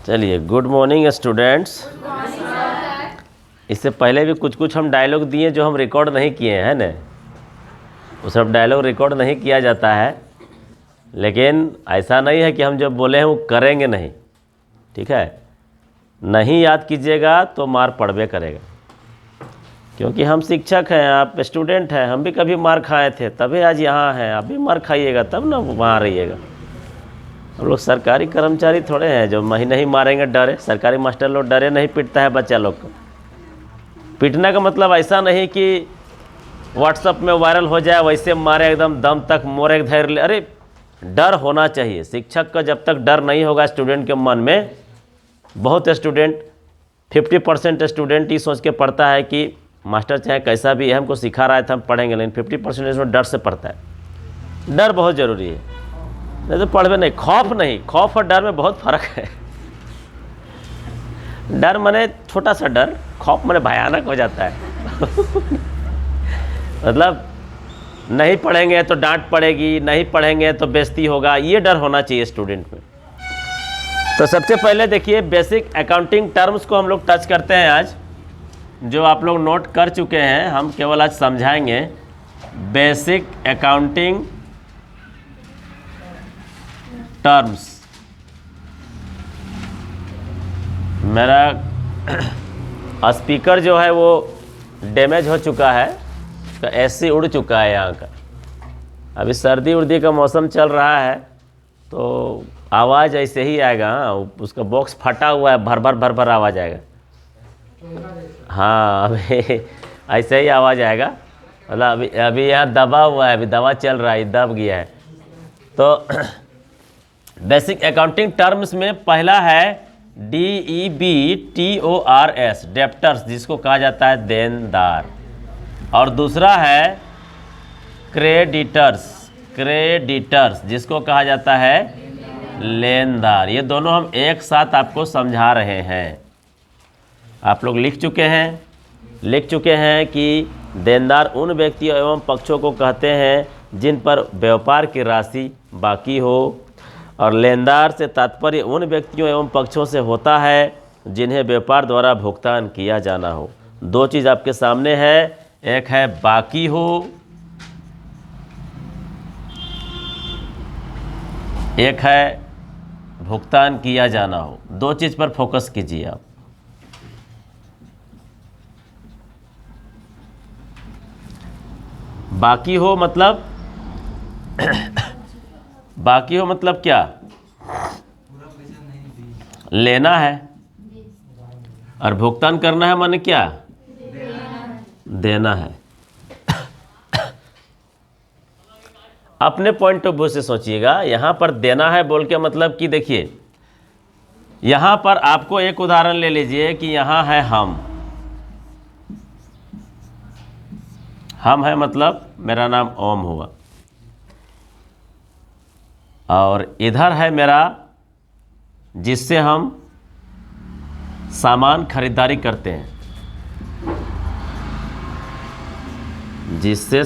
चलिए, good morning students. इससे पहले भी कुछ हम डायलॉग दिए जो हम रिकॉर्ड नहीं किए हैं ना। वो सब डायलॉग रिकॉर्ड नहीं किया जाता है, लेकिन ऐसा नहीं है कि हम जो बोले हैं वो करेंगे नहीं। ठीक है, नहीं याद कीजिएगा तो मार पड़बे करेगा, क्योंकि हम शिक्षक हैं, आप स्टूडेंट हैं। हम भी कभी मार खाए थे, तभी आज यहाँ हैं। आप भी मार खाइएगा तब ना वहाँ रहिएगा। हम लोग सरकारी कर्मचारी थोड़े हैं जो महीने ही मारेंगे डरे। सरकारी मास्टर लोग डरे नहीं पीटता है बच्चा लोग को। पीटने का मतलब ऐसा नहीं कि व्हाट्सएप में वायरल हो जाए वैसे मारे एकदम दम तक मोरे धैर्य ले। अरे डर होना चाहिए। शिक्षक का जब तक डर नहीं होगा स्टूडेंट के मन में, बहुत स्टूडेंट 50% स्टूडेंट ये सोच के पढ़ता है कि मास्टर चाहे कैसा भी है हमको सिखा रहा है तो हम पढ़ेंगे, लेकिन 50% इसमें डर से पढ़ता है। डर बहुत ज़रूरी है, नहीं तो पढ़वे नहीं। खौफ नहीं, खौफ और डर में बहुत फ़र्क है। डर माने छोटा सा डर, खौफ माने भयानक हो जाता है। मतलब नहीं पढ़ेंगे तो डांट पड़ेगी, नहीं पढ़ेंगे तो बेइज्जती होगा, ये डर होना चाहिए स्टूडेंट में। तो सबसे पहले देखिए, बेसिक अकाउंटिंग टर्म्स को हम लोग टच करते हैं आज, जो आप लोग नोट कर चुके हैं। हम केवल आज समझाएंगे बेसिक अकाउंटिंग टर्म्स। मेरा स्पीकर जो है वो डैमेज हो चुका है, तो एसी उड़ चुका है यहाँ का। अभी सर्दी उर्दी का मौसम चल रहा है तो आवाज़ ऐसे ही आएगा। उसका बॉक्स फटा हुआ है, भर भर आवाज़ आएगा। हाँ, अभी ऐसे ही आवाज़ आएगा। मतलब अभी यहाँ दबा हुआ है, अभी दवा चल रहा है, दब गया है। तो बेसिक अकाउंटिंग टर्म्स में पहला है DEBTORS, डेप्टर्स, जिसको कहा जाता है देनदार। और दूसरा है क्रेडिटर्स, क्रेडिटर्स जिसको कहा जाता है लेनदार। ये दोनों हम एक साथ आपको समझा रहे हैं। आप लोग लिख चुके हैं कि देनदार उन व्यक्तियों एवं पक्षों को कहते हैं जिन पर व्यापार की राशि बाकी हो, और लेनदार से तात्पर्य उन व्यक्तियों एवं पक्षों से होता है जिन्हें व्यापार द्वारा भुगतान किया जाना हो। दो चीज़ आपके सामने है, एक है बाकी हो, एक है भुगतान किया जाना हो। दो चीज़ पर फोकस कीजिए आप। बाकी हो मतलब बाकी हो मतलब क्या? लेना है, और भुगतान करना है माने क्या? देना है। अपने पॉइंट ऑफ व्यू से सोचिएगा। यहाँ पर देना है बोल के मतलब कि देखिए, यहाँ पर आपको एक उदाहरण ले लीजिए कि यहाँ है हम है मतलब मेरा नाम ओम हुआ, और इधर है मेरा जिससे हम सामान खरीदारी करते हैं, जिससे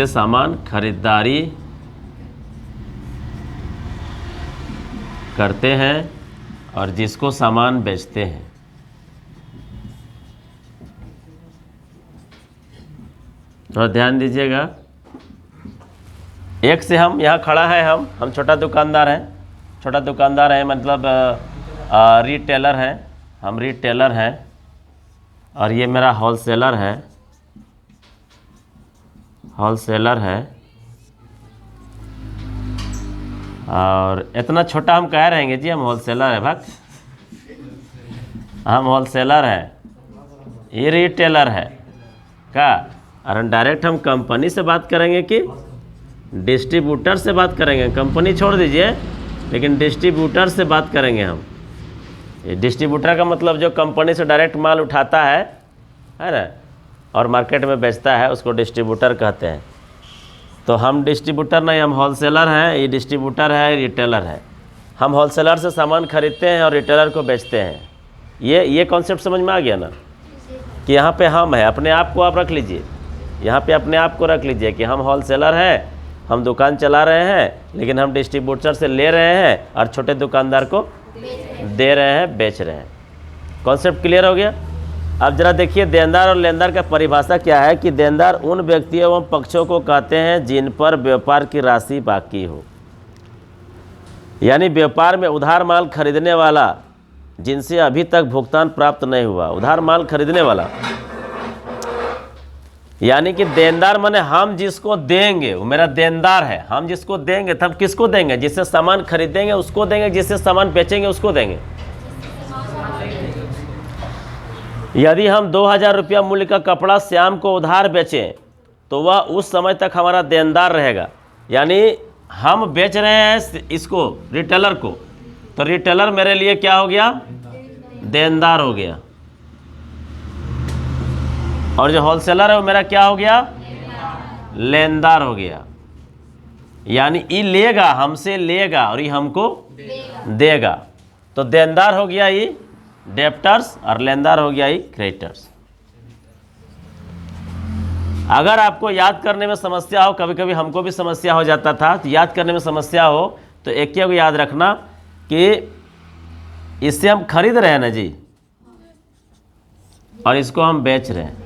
सामान खरीदारी करते हैं और जिसको सामान बेचते हैं। थोड़ा ध्यान दीजिएगा। एक से हम यहाँ खड़ा है, हम छोटा दुकानदार हैं, मतलब रिटेलर हैं। हम रिटेलर हैं, और ये मेरा होलसेलर है। और इतना छोटा हम कह रहेंगे जी, हम होलसेलर है। हम होलसेलर हैं, ये रिटेलर है क्या? और डायरेक्ट हम कंपनी से बात करेंगे कि डिस्ट्रीब्यूटर से बात करेंगे? कंपनी छोड़ दीजिए, लेकिन डिस्ट्रीब्यूटर से बात करेंगे हम। ये डिस्ट्रीब्यूटर का मतलब जो कंपनी से डायरेक्ट माल उठाता है ना, और मार्केट में बेचता है, उसको डिस्ट्रीब्यूटर कहते हैं। तो हम डिस्ट्रीब्यूटर नहीं, हम होलसेलर हैं। ये डिस्ट्रीब्यूटर है, रिटेलर है। हम होलसेलर से सामान खरीदते हैं और रिटेलर को बेचते हैं। ये कॉन्सेप्ट समझ में आ गया ना? कि यहाँ पे हम है, अपने आप को आप रख लीजिए, यहाँ पे अपने आप को रख लीजिए कि हम होलसेलर हैं, हम दुकान चला रहे हैं, लेकिन हम डिस्ट्रीब्यूटर से ले रहे हैं और छोटे दुकानदार को दे रहे हैं, बेच रहे हैं। कॉन्सेप्ट क्लियर हो गया। अब जरा देखिए देनदार और लेनदार का परिभाषा क्या है कि देनदार उन व्यक्तियों एवं पक्षों को कहते हैं जिन पर व्यापार की राशि बाकी हो, यानी व्यापार में उधार माल खरीदने वाला जिनसे अभी तक भुगतान प्राप्त नहीं हुआ। उधार माल खरीदने वाला यानी कि देनदार माने हम जिसको देंगे वो मेरा देनदार है। हम जिसको देंगे तब किसको देंगे? जिससे सामान खरीदेंगे उसको देंगे, जिससे सामान बेचेंगे उसको देंगे। यदि हम 2000 रुपया मूल्य का कपड़ा श्याम को उधार बेचें तो वह उस समय तक हमारा देनदार रहेगा। यानी हम बेच रहे हैं इसको रिटेलर को, तो रिटेलर मेरे लिए क्या हो गया? देनदार हो गया। और जो होलसेलर है वो मेरा क्या हो गया? लेनदार हो गया। यानी ये लेगा, हमसे लेगा और ये हमको देगा। तो देनदार हो गया ये डेप्टर्स और लेनदार हो गया ये क्रेडिटर्स। अगर आपको याद करने में समस्या हो, कभी कभी हमको भी समस्या हो जाता था, तो याद करने में समस्या हो तो एक को याद रखना कि इससे हम खरीद रहे हैं ना जी, और इसको हम बेच रहे हैं,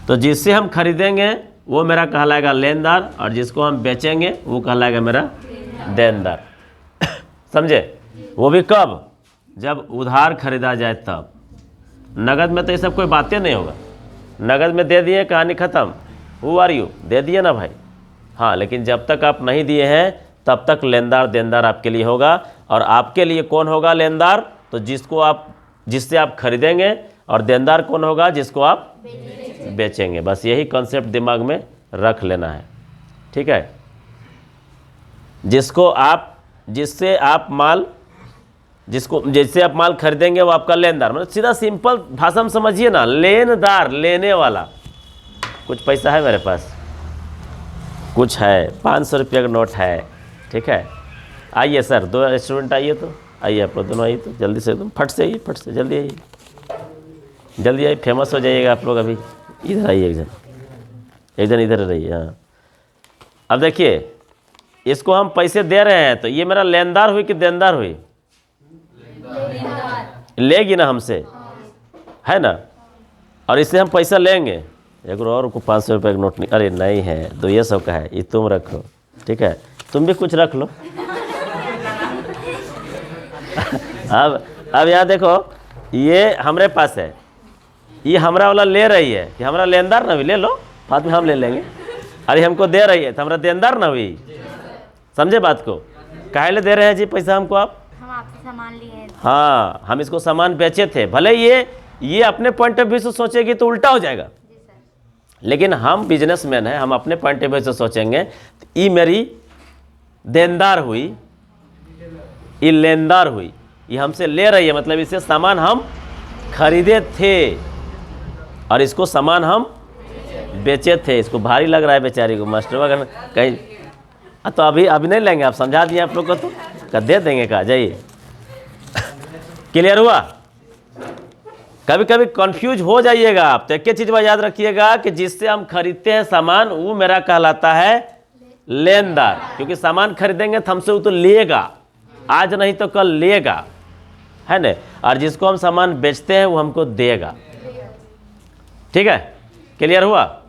तो जिससे हम खरीदेंगे वो मेरा कहलाएगा लेनदार और जिसको हम बेचेंगे वो कहलाएगा मेरा देनदार। समझे? वो भी कब? जब उधार खरीदा जाए तब। नगद में तो ये सब कोई बातें नहीं होगा। नगद में दे दिए, कहानी ख़त्म, हु आर यू, दे दिए ना भाई। हाँ, लेकिन जब तक आप नहीं दिए हैं तब तक लेनदार देनदार आपके लिए होगा। और आपके लिए कौन होगा लेनदार? तो जिससे आप खरीदेंगे, और देनदार कौन होगा? जिसको आप बेचेंगे। बस यही कॉन्सेप्ट दिमाग में रख लेना है, ठीक है। जिससे आप माल खरीदेंगे वो आपका लेनदार। मतलब सीधा सिंपल भाषा में समझिए ना, लेनदार लेने वाला। कुछ पैसा है मेरे पास, कुछ है, 500 रुपये का नोट है, ठीक है। आइए सर, 2 स्टूडेंट आइए, तो आइए आप लोग दोनों, आइए तो जल्दी से, एकदम फट से आइए, फट से जल्दी आइए, जल्दी आइए, फेमस हो जाइएगा आप लोग। अभी इधर आइए, एक जन इधर रहिए। हाँ, अब देखिए इसको हम पैसे दे रहे हैं तो ये मेरा लेनदार हुई कि देनदार हुई? लेगी ना हमसे, है ना। और इससे हम पैसा लेंगे। एक और को 500 रुपये का नोट नहीं, अरे नहीं है, 200 का है, ये तुम रखो, ठीक है, तुम भी कुछ रख लो। अब यहाँ देखो, ये हमारे पास है, ये हमारा वाला ले रही है कि हमारा लेनदार ना हुई, ले लो, बाद में हम ले लेंगे। अरे हमको दे रही है तो हमारा देनदार ना हुई। समझे बात को? काहे ले दे रहे हैं जी पैसा हमको आप? हम आपसे सामान लिए हैं। हाँ, हम इसको सामान बेचे थे। भले ये अपने पॉइंट ऑफ व्यू से सोचेगी तो उल्टा हो जाएगा, लेकिन हम बिजनेसमैन हैं, हम अपने पॉइंट ऑफ व्यू से सोचेंगे। ये मेरी देनदार हुई, ये लेनदार हुई। ये हमसे ले रही है, मतलब इससे सामान हम खरीदे थे और इसको सामान हम बेचे थे। इसको भारी लग रहा है बेचारी को, मास्टर अगर कहीं तो अभी नहीं लेंगे, आप समझा दिए आप लोग को, तो का दे देंगे, का जाइए। क्लियर हुआ? कभी कभी कंफ्यूज हो जाइएगा आप, तो एक चीज़ याद रखिएगा कि जिससे हम खरीदते हैं सामान वो मेरा कहलाता है लेनदार, क्योंकि सामान खरीदेंगे तो हमसे वो तो लेगा, आज नहीं तो कल लेगा, है ना। और जिसको हम सामान बेचते हैं वो हमको देगा। ठीक है, क्लियर हुआ?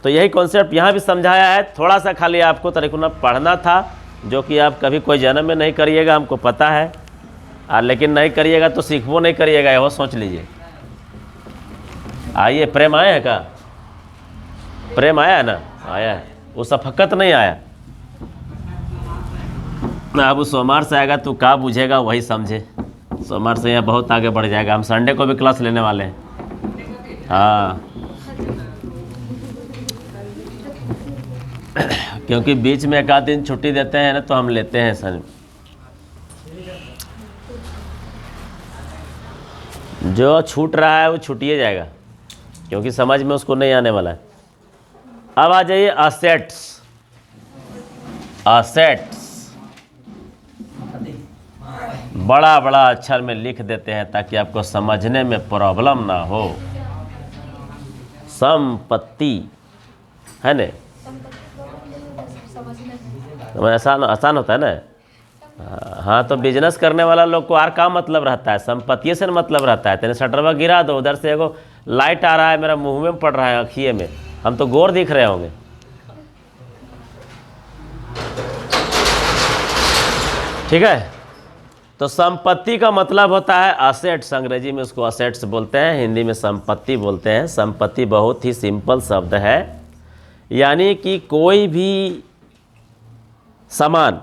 तो यही कॉन्सेप्ट यहाँ भी समझाया है। थोड़ा सा खाली आपको तरीकुना पढ़ना था, जो कि आप कभी कोई जन्म में नहीं करिएगा, हमको पता है। लेकिन नहीं करिएगा तो सीखबो नहीं करिएगा, वो सोच लीजिए। आइए, प्रेम आया है का? प्रेम आया है ना? आया है, वो सफकत नहीं आया। अब वो सोमवार से आएगा तो क्या बुझेगा वही समझे। सोमवार से यहाँ बहुत आगे बढ़ जाएगा। हम संडे को भी क्लास लेने वाले हैं। हाँ, क्योंकि बीच में एक आध दिन छुट्टी देते हैं ना, तो हम लेते हैं सर। जो छूट रहा है वो छूटिए जाएगा, क्योंकि समझ में उसको नहीं आने वाला है। अब आ जाइए असेट्स। बड़ा बड़ा अक्षर में लिख देते हैं ताकि आपको समझने में प्रॉब्लम ना हो। संपत्ति है न, आसान आसान होता है ना। हाँ, तो बिजनेस करने वाला लोग को और का मतलब रहता है, संपत्ति से मतलब रहता है। तेने शटरवा गिरा दो, उधर से एगो लाइट आ रहा है, मेरा मुंह में पड़ रहा है, आँखिए में, हम तो गोर दिख रहे होंगे। ठीक है, तो संपत्ति का मतलब होता है असेट्स। अंग्रेजी में उसको असेट्स बोलते हैं, हिंदी में संपत्ति बोलते हैं। संपत्ति बहुत ही सिंपल शब्द है, यानी कि कोई भी सामान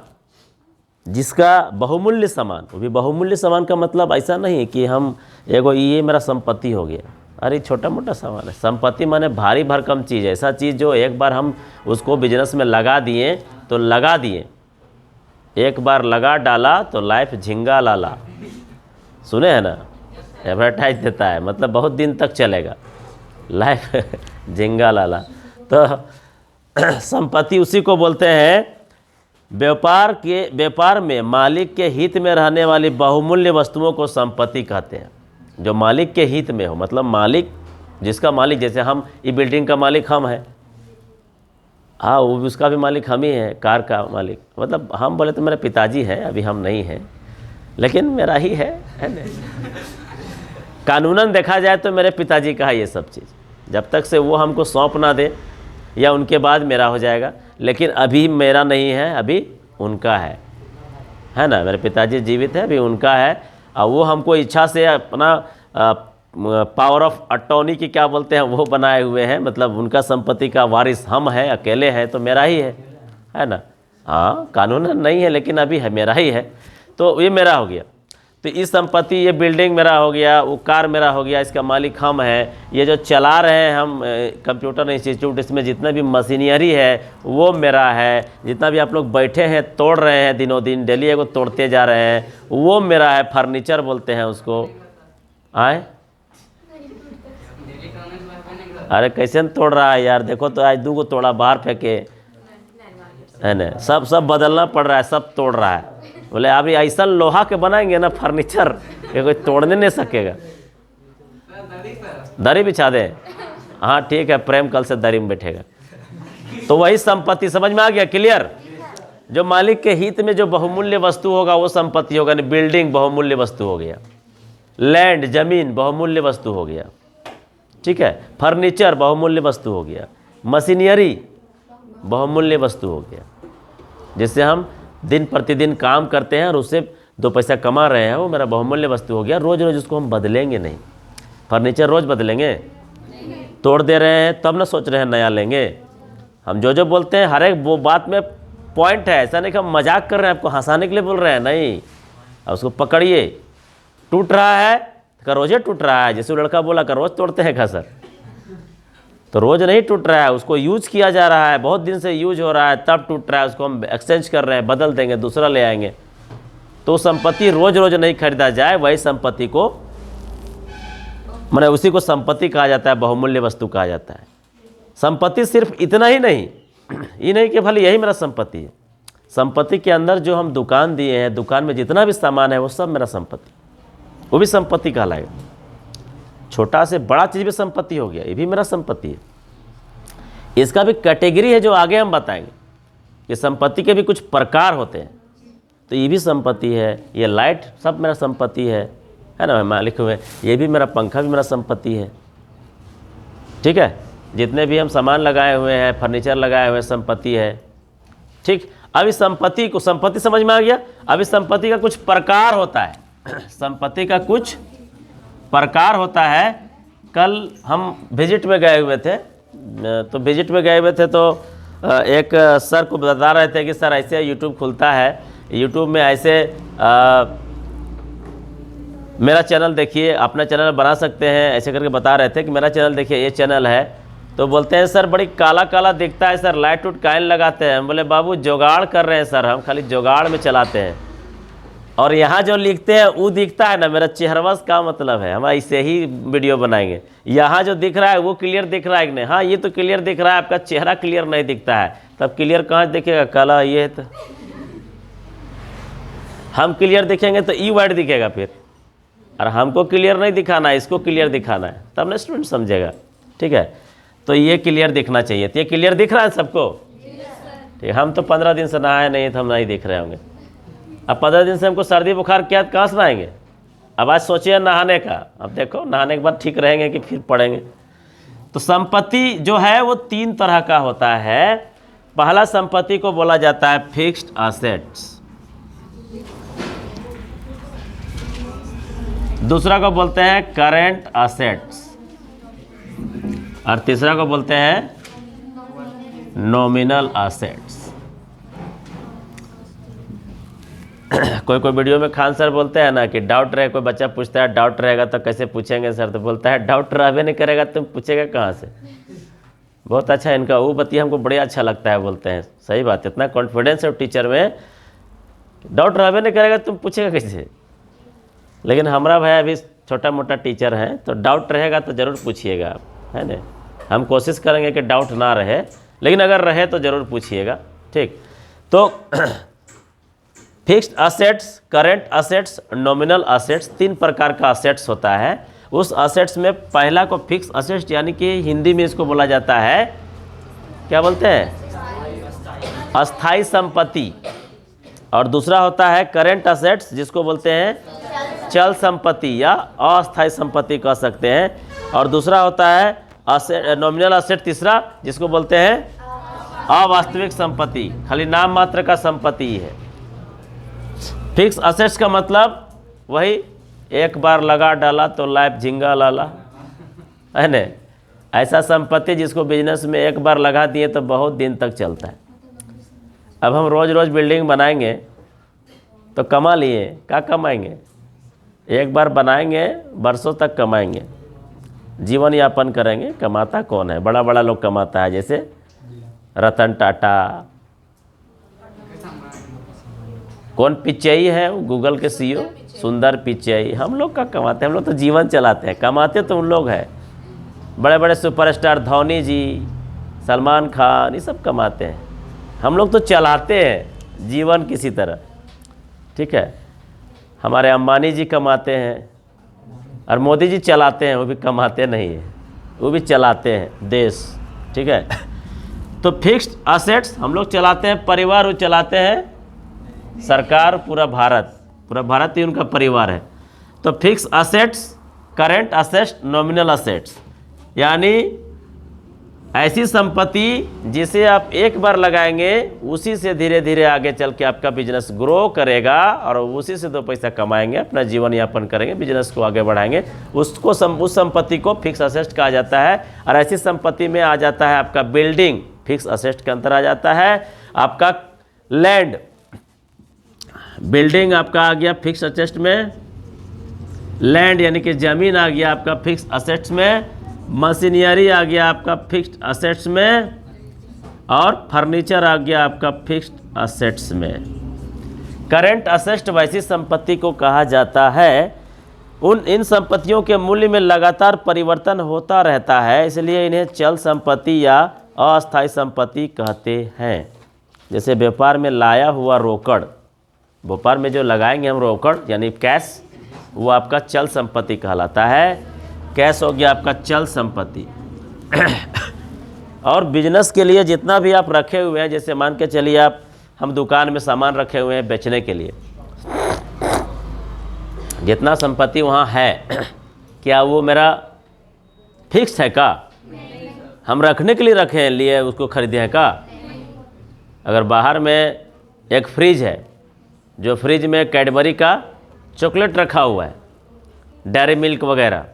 जिसका बहुमूल्य सामान, वो भी बहुमूल्य सामान का मतलब ऐसा नहीं कि हम एगो ये मेरा संपत्ति हो गया, अरे छोटा मोटा सामान है। संपत्ति माने भारी भरकम चीज़, ऐसा चीज़ जो एक बार हम उसको बिजनेस में लगा दिए तो लगा दिए, एक बार लगा डाला तो लाइफ झिंगा लाला, सुने हैं ना, एडवर्टाइज देता है, मतलब बहुत दिन तक चलेगा लाइफ झिंगा लाला। तो संपत्ति उसी को बोलते हैं व्यापार में मालिक के हित में रहने वाली बहुमूल्य वस्तुओं को संपत्ति कहते हैं। जो मालिक के हित में हो, मतलब मालिक, जिसका मालिक, जैसे हम, ये बिल्डिंग का मालिक हम है, हाँ, वो उसका भी मालिक हम ही है, कार का मालिक, मतलब हम बोले तो मेरे पिताजी हैं, अभी हम नहीं हैं, लेकिन मेरा ही है ना। कानूनन देखा जाए तो मेरे पिताजी का है ये सब चीज़, जब तक से वो हमको सौंप ना दे या उनके बाद मेरा हो जाएगा, लेकिन अभी मेरा नहीं है, अभी उनका है ना। मेरे पिताजी जीवित है, अभी उनका है, और वो हमको इच्छा से अपना पावर ऑफ अटॉर्नी की क्या बोलते हैं वो बनाए हुए हैं, मतलब उनका संपत्ति का वारिस हम हैं, अकेले हैं, तो मेरा ही है ना। हाँ, कानूनन नहीं है, लेकिन अभी है, मेरा ही है, तो ये मेरा हो गया। तो इस संपत्ति, ये बिल्डिंग मेरा हो गया, वो कार मेरा हो गया, इसका मालिक हम है। ये जो चला रहे हैं हम कंप्यूटर इंस्टीट्यूट, इसमें जितना भी मशीनरी है वो मेरा है। जितना भी आप लोग बैठे हैं तोड़ रहे हैं, दिनों दिन डेली एगो तोड़ते जा रहे हैं, वो मेरा है। फर्नीचर बोलते हैं उसको। आए, अरे कैसे न तोड़ रहा है यार, देखो तो आज 2 को तोड़ा, बाहर फेंके, है ना, सब बदलना पड़ रहा है, सब तोड़ रहा है। बोले अभी ऐसा लोहा के बनाएंगे ना फर्नीचर कि कोई तोड़ने नहीं सकेगा। दरी बिछा दे, हाँ ठीक है, प्रेम कल से दरी में बैठेगा। तो वही संपत्ति, समझ में आ गया, क्लियर। जो मालिक के हित में जो बहुमूल्य वस्तु होगा वो संपत्ति होगा। बिल्डिंग बहुमूल्य वस्तु हो गया, लैंड जमीन बहुमूल्य वस्तु हो गया, ठीक है। फर्नीचर बहुमूल्य वस्तु हो गया, मशीनरी बहुमूल्य वस्तु हो गया, जिससे हम दिन प्रतिदिन काम करते हैं और उससे 2 पैसा कमा रहे हैं, वो मेरा बहुमूल्य वस्तु हो गया। रोज़ रोज़ उसको हम बदलेंगे नहीं। फर्नीचर रोज़ बदलेंगे? तोड़ दे रहे हैं तब ना सोच रहे हैं नया लेंगे। हम जो बोलते हैं हर एक वो बात में पॉइंट है, ऐसा नहीं कि हम मजाक कर रहे हैं, आपको हंसाने के लिए बोल रहे हैं, नहीं। अब उसको पकड़िए, टूट रहा है का रोज़े टूट रहा है, जैसे वो लड़का बोला का रोज़ तोड़ते हैं का सर, तो रोज़ नहीं टूट रहा है, उसको यूज किया जा रहा है, बहुत दिन से यूज हो रहा है, तब टूट रहा है, उसको हम एक्सचेंज कर रहे हैं, बदल देंगे, दूसरा ले आएंगे। तो संपत्ति रोज़ रोज़ नहीं खरीदा जाए, वही संपत्ति को, माने उसी को संपत्ति कहा जाता है, बहुमूल्य वस्तु कहा जाता है। संपत्ति सिर्फ इतना ही नहीं, ये नहीं कि भले यही मेरा संपत्ति है। संपत्ति के अंदर जो हम दुकान दिए हैं, दुकान में जितना भी सामान है वो सब मेरा संपत्ति, वो भी संपत्ति कहलाएगा। छोटा से बड़ा चीज़ भी संपत्ति हो गया, ये भी मेरा संपत्ति है। इसका भी कैटेगरी है जो आगे हम बताएंगे। ये संपत्ति के भी कुछ प्रकार होते हैं, तो ये भी संपत्ति है। ये लाइट सब मेरा संपत्ति है ना, मालिक हुए। ये भी मेरा पंखा भी मेरा संपत्ति है, ठीक है। जितने भी हम सामान लगाए हुए हैं, फर्नीचर लगाए हुए, संपत्ति है, ठीक। अब इस संपत्ति को, संपत्ति समझ में आ गया। अब इस संपत्ति का कुछ प्रकार होता है, संपत्ति का कुछ प्रकार होता है। कल हम विजिट में गए हुए थे, तो विजिट में गए हुए थे तो एक सर को बता रहे थे कि सर ऐसे यूट्यूब खुलता है, यूट्यूब में ऐसे मेरा चैनल देखिए, अपना चैनल बना सकते हैं, ऐसे करके बता रहे थे कि मेरा चैनल देखिए, ये चैनल है। तो बोलते हैं सर बड़ी काला काला दिखता है सर, लाइट उट काहे लगाते हैं? हम बोले बाबू जुगाड़ कर रहे हैं सर, हम खाली जुगाड़ में चलाते हैं। और यहाँ जो लिखते हैं वो दिखता है ना, मेरा चेहरा का मतलब है, हम ऐसे ही वीडियो बनाएंगे। यहाँ जो दिख रहा है वो क्लियर दिख रहा है कि नहीं? हाँ ये तो क्लियर दिख रहा है, आपका चेहरा क्लियर नहीं दिखता है। तब क्लियर कहाँ दिखेगा? काला ये है तो हम क्लियर दिखेंगे तो ई वाइड दिखेगा फिर, और हमको क्लियर नहीं दिखाना है, इसको क्लियर दिखाना है, तब ना स्टूडेंट समझेगा। ठीक है, तो ये क्लियर दिखना चाहिए। तो ये क्लियर दिख रहा है सबको? ठीक, हम तो 15 दिन से नहाए नहीं तो हम नहीं दिख रहे होंगे। अब 15 दिन से हमको सर्दी बुखार क्या, कहाँ से नहाएंगे? अब आज सोचिए नहाने का, अब देखो नहाने के बाद ठीक रहेंगे कि फिर पड़ेंगे। तो संपत्ति जो है वो 3 तरह का होता है। पहला संपत्ति को बोला जाता है फिक्स्ड असेट्स, दूसरा को बोलते हैं करेंट असेट्स, और तीसरा को बोलते हैं नॉमिनल असेट्स। कोई कोई वीडियो में खान सर बोलते हैं ना कि डाउट रहे, कोई बच्चा पूछता है डाउट रहेगा तो कैसे पूछेंगे सर, तो बोलता है डाउट रहबे नहीं करेगा तुम पूछेगा कहाँ से। बहुत अच्छा इनका वो बतिया हमको बड़े अच्छा लगता है, बोलते हैं सही बात, इतना कॉन्फिडेंस है टीचर में, डाउट रहबे नहीं करेगा तुम पूछेगा कैसे। लेकिन हमारा भाई अभी छोटा मोटा टीचर है, तो डाउट रहेगा तो ज़रूर पूछिएगा आप, है ना। हम कोशिश करेंगे कि डाउट ना रहे, लेकिन अगर रहे तो ज़रूर पूछिएगा। ठीक, तो fixed assets, current assets, nominal assets, 3 प्रकार का असेट्स होता है। उस असेट्स में पहला को फिक्स असेट्स, यानी कि हिंदी में इसको बोला जाता है, क्या बोलते हैं, अस्थाई संपत्ति। और दूसरा होता है करेंट असेट्स, जिसको बोलते हैं चल संपत्ति या अस्थाई संपत्ति कह सकते हैं। और दूसरा होता है नॉमिनल असेट, तीसरा, जिसको बोलते हैं अवास्तविक संपत्ति, खाली नाम मात्र का संपत्ति है। फिक्स असेट्स का मतलब वही एक बार लगा डाला तो लाइफ झिंगा लाला, है न। ऐसा संपत्ति जिसको बिजनेस में एक बार लगा दिए तो बहुत दिन तक चलता है। अब हम रोज़ रोज़ बिल्डिंग बनाएंगे तो कमा लिए, क्या कमाएंगे? एक बार बनाएंगे बरसों तक कमाएंगे, जीवन यापन करेंगे। कमाता कौन है? बड़ा बड़ा लोग कमाता है, जैसे रतन टाटा, कौन पिचई है गूगल के सीईओ, सुंदर पिचई। हम लोग का कमाते हैं, हम लोग तो जीवन चलाते हैं, कमाते तो उन लोग हैं। बड़े बड़े सुपरस्टार धोनी जी, सलमान खान, ये सब कमाते हैं, हम लोग तो चलाते हैं जीवन किसी तरह। ठीक है, हमारे अंबानी जी कमाते हैं, और मोदी जी चलाते हैं, वो भी कमाते नहीं है, वो भी चलाते हैं देश। ठीक है, तो फिक्स्ड असेट्स हम लोग चलाते हैं, परिवार वो चलाते हैं, सरकार पूरा भारत ही उनका परिवार है। तो fix assets, current assets, nominal assets, यानी ऐसी संपत्ति जिसे आप एक बार लगाएंगे उसी से धीरे धीरे आगे चल के आपका बिजनेस ग्रो करेगा, और उसी से 2 पैसा कमाएंगे, अपना जीवन यापन करेंगे, बिजनेस को आगे बढ़ाएंगे। उस संपत्ति को फिक्स असेट्स कहा जाता है। और ऐसी संपत्ति में आ जाता है आपका बिल्डिंग, फिक्स असेट्स के अंतर आ जाता है। आपका लैंड, बिल्डिंग आपका आ गया फिक्स असेट्स में, लैंड यानी कि ज़मीन आ गया आपका फिक्स असेट्स में, मशीनरी आ गया आपका फिक्स्ड असेट्स में, और फर्नीचर आ गया आपका फिक्स्ड असेट्स में। करेंट असेट्स वैसी संपत्ति को कहा जाता है, इन संपत्तियों के मूल्य में लगातार परिवर्तन होता रहता है, इसलिए इन्हें चल संपत्ति या अस्थायी संपत्ति कहते हैं। जैसे व्यापार में लाया हुआ रोकड़, व्यापार में जो लगाएंगे हम रोकड़ यानी कैश, वो आपका चल संपत्ति कहलाता है। कैश हो गया आपका चल संपत्ति। और बिजनेस के लिए जितना भी आप रखे हुए हैं, जैसे मान के चलिए आप, हम दुकान में सामान रखे हुए हैं बेचने के लिए, जितना संपत्ति वहाँ है, क्या वो मेरा फिक्स है का? हम रखने के लिए रखे हैं, लिए उसको खरीदे हैं का? अगर बाहर में एक फ्रिज है, जो फ्रिज में कैडबरी का चॉकलेट रखा हुआ है, डेयरी मिल्क वगैरह,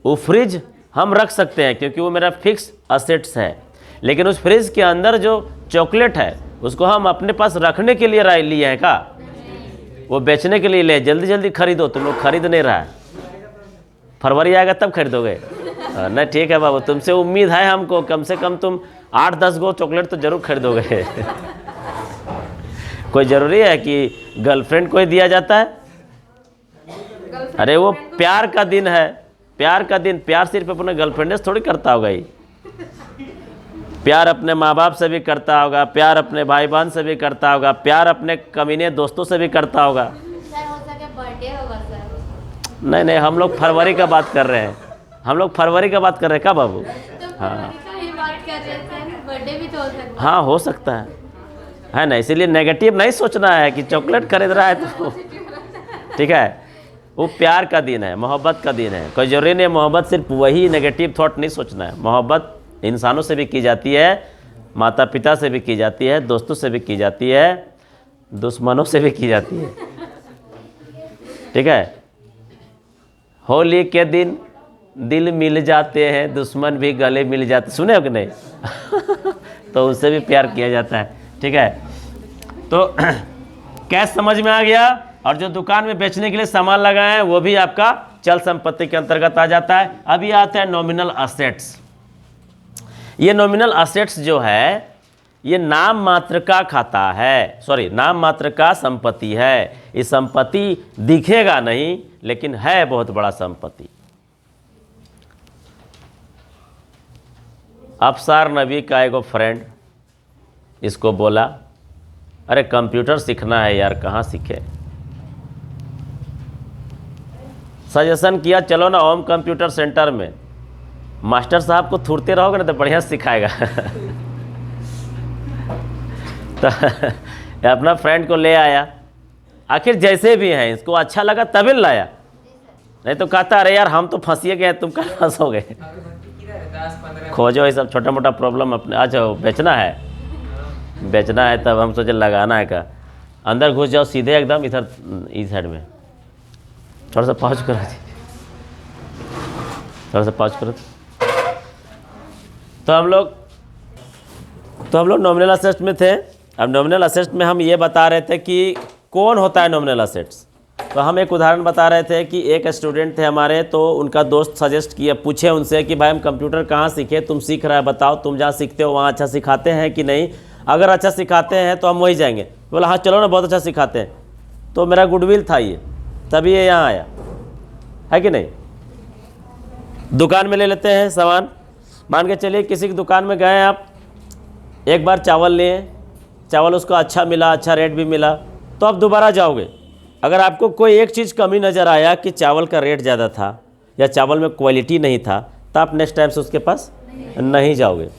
वो फ्रिज हम रख सकते हैं क्योंकि वो मेरा फिक्स असेट्स है। लेकिन उस फ्रिज के अंदर जो चॉकलेट है उसको हम अपने पास रखने के लिए लिए हैं का? वो बेचने के लिए ले, जल्दी जल्दी खरीदो, तुम लोग खरीद नहीं रहा है, फरवरी आएगा तब खरीदोगे। नहीं ठीक है बाबू, तुमसे उम्मीद है हमको, कम से कम तुम 8-10 गो चॉकलेट तो जरूर खरीदोगे। कोई ज़रूरी है कि गर्लफ्रेंड को ही दिया जाता है? अरे वो प्यार का दिन है, प्यार का दिन, प्यार सिर्फ अपने गर्लफ्रेंड से थोड़ी करता होगा ही, प्यार अपने माँ बाप से भी करता होगा, प्यार अपने भाई बहन से भी करता होगा, प्यार अपने कमीने दोस्तों से भी करता होगा। सर हो सके बर्थडे होगा सर। नहीं नहीं, हम लोग फरवरी का बात कर रहे हैं, हम लोग फरवरी का बात कर रहे हैं। क्या बाबू? तो हाँ फरवरी का ही बात कर रहे थे, बर्थडे भी तो हो सकता है। हाँ, हो सकता है ना। इसीलिए नेगेटिव नहीं सोचना है कि चॉकलेट खरीद रहा है तो ठीक है। वो प्यार का दिन है, मोहब्बत का दिन है। कोई ज़रूरी नहीं मोहब्बत सिर्फ वही नेगेटिव थॉट नहीं सोचना है। मोहब्बत इंसानों से भी की जाती है, माता पिता से भी की जाती है, दोस्तों से भी की जाती है, दुश्मनों से भी की जाती है। ठीक है। होली के दिन दिल मिल जाते हैं, दुश्मन भी गले मिल जाते, सुने हो कि नहीं? तो उससे भी प्यार किया जाता है। ठीक है। तो कैश समझ में आ गया, और जो दुकान में बेचने के लिए सामान लगाए हैं वो भी आपका चल संपत्ति के अंतर्गत आ जाता है। अभी आता है नॉमिनल असेट्स। ये नॉमिनल असेट्स जो है ये नाम मात्र का खाता है, सॉरी नाम मात्र का संपत्ति है। ये संपत्ति दिखेगा नहीं लेकिन है बहुत बड़ा संपत्ति। अफसार नबी का एगो फ्रेंड इसको बोला, अरे कंप्यूटर सीखना है यार, कहाँ सीखे? सजेशन किया, चलो ना ओम कंप्यूटर सेंटर में। मास्टर साहब को थूरते रहोगे ना तो बढ़िया सिखाएगा। तो अपना फ्रेंड को ले आया। आखिर जैसे भी हैं इसको अच्छा लगा तभी लाया, नहीं तो कहता अरे यार हम तो फंसिए गए, तुम कहाँ फंसोगे? खोजो ये सब छोटा मोटा प्रॉब्लम अपने। अच्छा बेचना है, बेचना है तब हम सोचे लगाना है। का अंदर घुस जाओ सीधे एकदम इधर इस साइड में। थोड़ा सा पहुँच करो जी, थोड़ा सा पहुँच करो। तो हम लोग नॉमिनल असेट्स में थे। अब नॉमिनल असेट्स में हम ये बता रहे थे कि कौन होता है नॉमिनल असेट्स। तो हम एक उदाहरण बता रहे थे कि एक स्टूडेंट थे हमारे, तो उनका दोस्त सजेस्ट किया, पूछे उनसे कि भाई हम कंप्यूटर कहाँ सीखे, तुम सीख रहा है बताओ, तुम जहाँ सीखते हो वहाँ अच्छा सिखाते हैं कि नहीं? अगर अच्छा सिखाते हैं तो हम वहीं जाएंगे। बोला हाँ चलो ना, बहुत अच्छा सिखाते हैं। तो मेरा गुडविल था ये, तभी ये यहाँ आया, है कि नहीं? दुकान में ले लेते हैं सामान। मान के चलिए किसी की दुकान में गए आप, एक बार चावल लिए, चावल उसको अच्छा मिला, अच्छा रेट भी मिला, तो आप दोबारा जाओगे। अगर आपको कोई एक चीज़ कमी नज़र आया कि चावल का रेट ज़्यादा था या चावल में क्वालिटी नहीं था, तो आप नेक्स्ट टाइम से उसके पास नहीं जाओगे।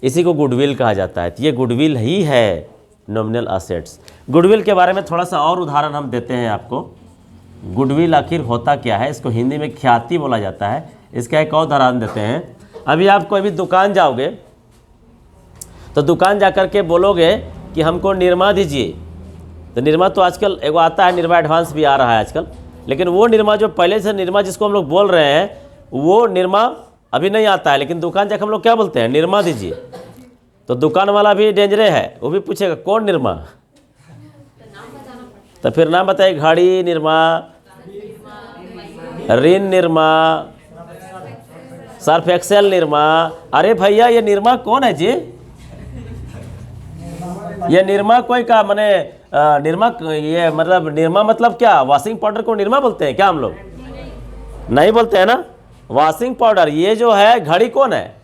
इसी को गुडविल कहा जाता है। तो ये गुडविल ही है नॉमिनल असेट्स। गुडविल के बारे में थोड़ा सा और उदाहरण हम देते हैं आपको। गुडविल आखिर होता क्या है? इसको हिंदी में ख्याति बोला जाता है। इसका एक और उदाहरण देते हैं। अभी आप कोई भी दुकान जाओगे तो दुकान जाकर के बोलोगे कि हमको निरमा दीजिए, तो निरमा तो आजकल एगो आता है, निरमा एडवांस भी आ रहा है आजकल, लेकिन वो निरमा जो पहले से निरमा जिसको हम लोग बोल रहे हैं वो निरमा अभी नहीं आता है। लेकिन दुकान जाकर हम लोग क्या बोलते हैं? निरमा दीजिए। तो दुकान वाला भी डेंजरे है, वो भी पूछेगा कौन निरमा, तो फिर नाम बताइए। घड़ी निरमा, रिन निरमा, सर्फ एक्सेल निरमा। अरे भैया ये निरमा कौन है जी? ये निरमा कोई का मने निरमा, ये मतलब निरमा मतलब क्या? वॉशिंग पाउडर को निरमा बोलते हैं क्या हम लोग? नहीं बोलते हैं ना, वॉशिंग पाउडर। ये जो है घड़ी कौन है?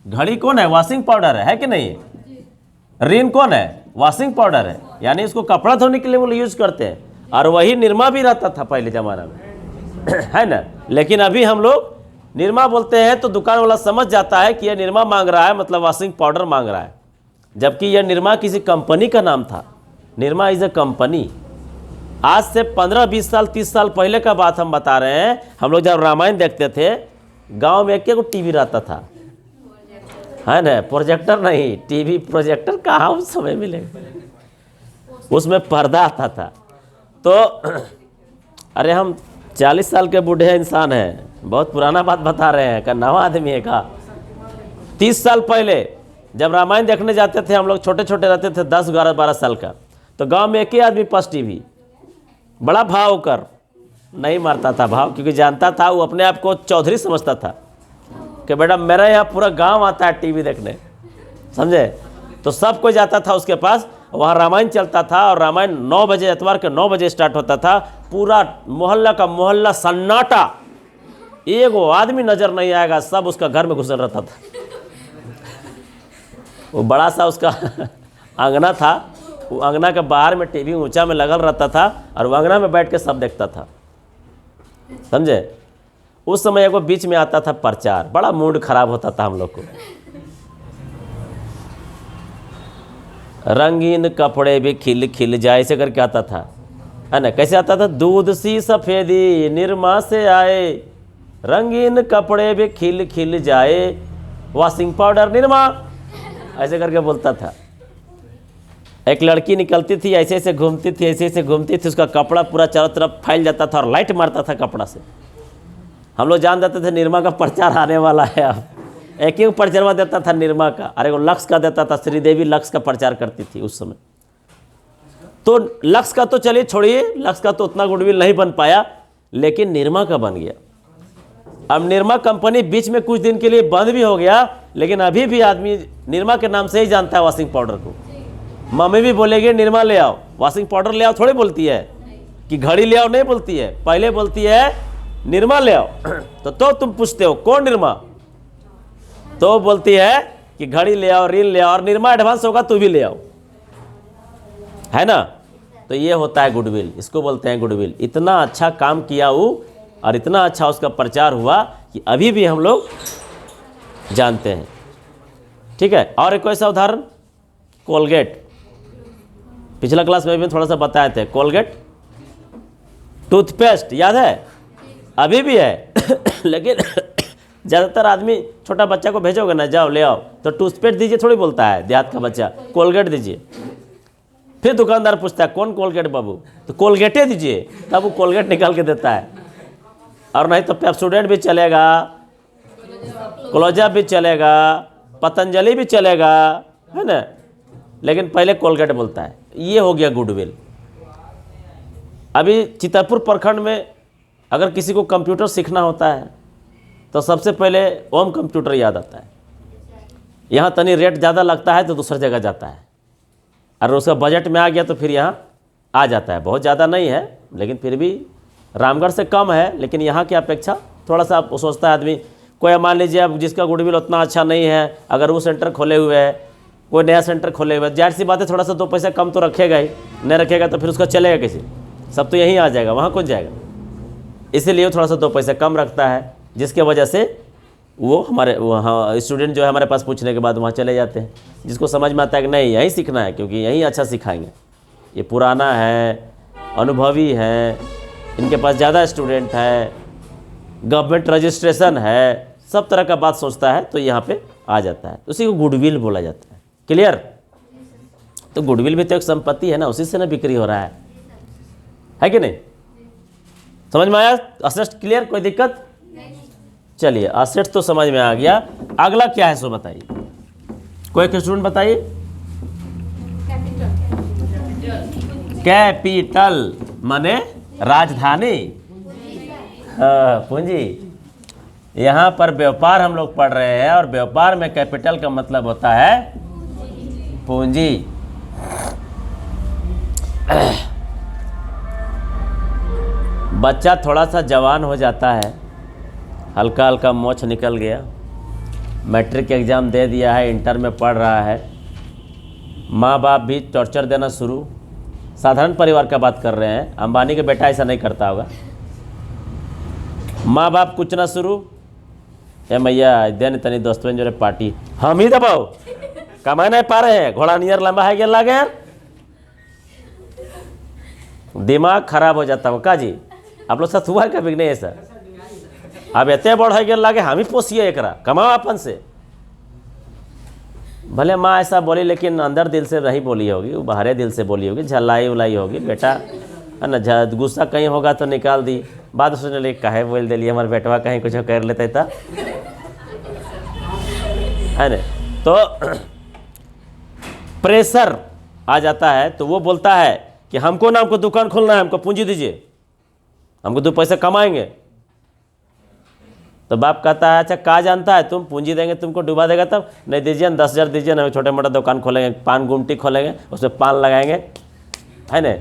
घड़ी कौन है? वॉशिंग पाउडर है कि नहीं? रिन कौन है? वॉशिंग पाउडर है, यानी इसको कपड़ा धोने के लिए वो यूज करते हैं। और वही निरमा भी रहता था पहले ज़माना में, है ना। लेकिन अभी हम लोग निरमा बोलते हैं तो दुकान वाला समझ जाता है कि यह निरमा मांग रहा है, मतलब वॉशिंग पाउडर मांग रहा है। जबकि यह निरमा किसी कंपनी का नाम था। Nirma is a company. आज से 15-20 साल 30 साल पहले का बात हम बता रहे हैं। हम लोग जब रामायण देखते थे, गांव में एक टीवी रहता था, है ना। प्रोजेक्टर नहीं, टीवी प्रोजेक्टर कहाँ उस समय मिलेगा, उसमें पर्दा आता था। तो अरे हम 40 साल के बूढ़े इंसान हैं, बहुत पुराना बात बता रहे हैं, का नवा आदमी है का। 30 साल पहले जब रामायण देखने जाते थे हम लोग, छोटे छोटे रहते थे, 10, 11, 12 साल का, तो गांव में एक ही आदमी पास टीवी, बड़ा भाव कर नहीं मारता था भाव, क्योंकि जानता था, वो अपने आप को चौधरी समझता था कि बेटा मेरा यहाँ पूरा गांव आता है टीवी देखने, समझे। तो सब कोई जाता था उसके पास, वहाँ रामायण चलता था। और रामायण 9 बजे, इतवार के 9 बजे स्टार्ट होता था। पूरा मोहल्ला का मोहल्ला सन्नाटा, एगो आदमी नज़र नहीं आएगा, सब उसका घर में घुसल रहता था। वो बड़ा सा उसका अंगना था, वो अंगना के बाहर में टीवी ऊंचा में लगल रहता था और वो अंगना में बैठ के सब देखता था, समझे। उस समय एगो बीच में आता था प्रचार, बड़ा मूड खराब होता था हम लोग को। रंगीन कपड़े भी खिल खिल जाए, ऐसे करके आता था, है ना। कैसे आता था? दूध सी सफेदी निरमा से आए, रंगीन कपड़े भी खिल खिल जाए, वॉशिंग पाउडर निरमा, ऐसे करके बोलता था। एक लड़की निकलती थी, ऐसे ऐसे घूमती थी, ऐसे ऐसे घूमती थी, उसका कपड़ा पूरा चारों तरफ फैल जाता था और लाइट मारता था कपड़ा से। हम लोग जान जाते थे निरमा का प्रचार आने वाला है। अब एक ही प्रचारवा देता था निरमा का, अरे वो लक्स का देता था, श्रीदेवी लक्स का प्रचार करती थी उस समय। तो लक्स का तो चलिए छोड़िए, लक्स का तो उतना गुडविल नहीं बन पाया, लेकिन निरमा का बन गया। अब निरमा कंपनी बीच में कुछ दिन के लिए बंद भी हो गया, लेकिन अभी भी आदमी निरमा के नाम से ही जानता है वॉशिंग पाउडर को। मम्मी भी बोलेगी निरमा ले आओ, वॉशिंग पाउडर ले आओ थोड़ी बोलती है, कि घड़ी ले आओ नहीं बोलती है, पहले बोलती है निरमा ले आओ। तो तुम पूछते हो कौन निरमा, तो बोलती है कि घड़ी ले आओ, रील ले आओ, और निरमा एडवांस होगा तो भी ले आओ, है ना। तो ये होता है गुडविल, इसको बोलते हैं गुडविल। इतना अच्छा काम किया वो, और इतना अच्छा उसका प्रचार हुआ कि अभी भी हम लोग जानते हैं, ठीक है। और एक ऐसा उदाहरण, कोलगेट, पिछला क्लास में भी थोड़ा सा बताए थे। कोलगेट टूथपेस्ट याद है, अभी भी है। लेकिन ज़्यादातर आदमी छोटा बच्चा को भेजोगे ना, जाओ ले आओ, तो टूथपेस्ट दीजिए थोड़ी बोलता है देहात का बच्चा, कोलगेट दीजिए। फिर दुकानदार पूछता है कौन कोलगेट बाबू, तो कोलगेटे दीजिए, तब वो कोलगेट निकाल के देता है। और नहीं तो पेप्सोडेंट भी चलेगा, क्लोजअप भी चलेगा, पतंजलि भी चलेगा, है ना, लेकिन पहले कोलगेट बोलता है। ये हो गया गुडविल। अभी चितरपुर प्रखंड में अगर किसी को कंप्यूटर सीखना होता है तो सबसे पहले ओम कंप्यूटर याद आता है। यहाँ तनी रेट ज़्यादा लगता है तो दूसरी जगह जाता है, और उसका बजट में आ गया तो फिर यहाँ आ जाता है। बहुत ज़्यादा नहीं है, लेकिन फिर भी रामगढ़ से कम है, लेकिन यहाँ की अपेक्षा थोड़ा सा सोचता है आदमी। कोई मान लीजिए अब जिसका गुडविल उतना अच्छा नहीं है, अगर वो सेंटर खोले हुए है, कोई नया सेंटर खोले हुए है, जाहिर सी बात है थोड़ा सा 2 पैसा कम तो रखेगा ही, नहीं रखेगा तो फिर उसका चलेगा कैसे, सब तो यहीं आ जाएगा, वहाँ कौन जाएगा। इसीलिए वो थोड़ा सा 2 पैसा कम रखता है, जिसके वजह से वो हमारे वहाँ स्टूडेंट जो है हमारे पास पूछने के बाद वहाँ चले जाते हैं, जिसको समझ में आता है कि नहीं यहीं सीखना है, क्योंकि यहीं अच्छा सिखाएंगे, ये पुराना है, अनुभवी है, इनके पास ज़्यादा स्टूडेंट है, गवर्नमेंट रजिस्ट्रेशन है, सब तरह का बात सोचता है, तो यहाँ पे आ जाता है। उसी को गुडविल बोला जाता है। क्लियर? तो गुडविल भी तो एक संपत्ति है ना, उसी से ना बिक्री हो रहा है कि नहीं? समझ में आया? Asset clear? कोई दिक्कत? चलिए, असेट तो समझ में आ गया। अगला क्या है सो बताइए, कोई एक स्टूडेंट बताइए। कैपिटल माने राजधानी, हाँ पूंजी। यहाँ पर व्यापार हम लोग पढ़ रहे हैं, और व्यापार में कैपिटल का मतलब होता है पूंजी। बच्चा थोड़ा सा जवान हो जाता है, हल्का हल्का मोछ निकल गया, मैट्रिक एग्ज़ाम दे दिया है, इंटर में पढ़ रहा है, माँ बाप भी टॉर्चर देना शुरू। साधारण परिवार का बात कर रहे हैं, अंबानी के बेटा ऐसा नहीं करता होगा। माँ बाप कुचना शुरू, ए मैया देन तनी दोस्तों जो पार्टी हम ही दबाओ, कमा नहीं पा रहे हैं, घोड़ा नियर लंबा है, गेल लागे यार, दिमाग खराब हो जाता हो का जी। आप लोग साथ हुआ है कभी नहीं ऐसा? अब इतने बड़ है गेल लागे हम ही पोसिए एकरा, कमाओ अपन से। भले माँ ऐसा बोली, लेकिन अंदर दिल से नहीं बोली होगी, वो बाहरे दिल से बोली होगी, झल्लाई उलाई होगी, बेटा है ना, गुस्सा कहीं होगा तो निकाल दी। बात सुनने लगे, काहे बोल दिली हमारे बेटवा कहीं कुछ कर लेते था, है ना। तो प्रेशर आ जाता है, तो वो बोलता है कि हमको ना, हमको दुकान खोलना है, हमको पूंजी दीजिए, हमको 2 पैसे कमाएंगे। तो बाप कहता है अच्छा कहा जानता है, तुम पूंजी देंगे तुमको डुबा देगा, तब नहीं दीजिए, 10,000 दीजिए ना, छोटे मोटा दुकान खोलेंगे, पान गुमटी खोलेंगे, उसमें पान लगाएंगे, है ना।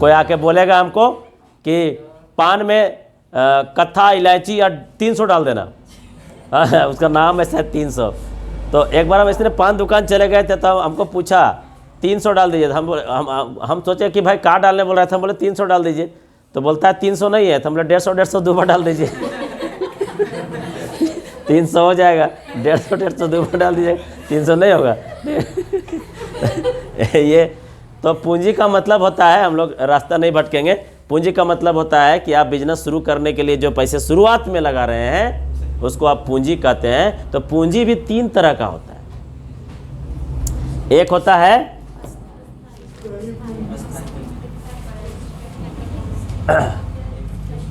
कोई आके बोलेगा हमको कि पान में कत्था इलायची और 300 डाल देना, हाँ उसका नाम है शायद 300, तो एक बार हम इसने 5 दुकान चले गए थे, तो हमको पूछा 300 डाल दीजिए। तो हम सोचे कि भाई कहाँ डालने बोल रहा था, हम बोले 300 डाल दीजिए। तो बोलता है 300 नहीं है। तो हम बोले 150 दो बार डाल दीजिए। 300 हो जाएगा, 150 दो बार डाल दीजिए, 300 नहीं होगा। ये तो पूंजी का मतलब होता है, हम लोग रास्ता नहीं भटकेंगे। पूंजी का मतलब होता है कि आप बिजनेस शुरू करने के लिए जो पैसे शुरुआत में लगा रहे हैं उसको आप पूंजी कहते हैं। तो पूंजी भी 3 तरह का होता है। एक होता है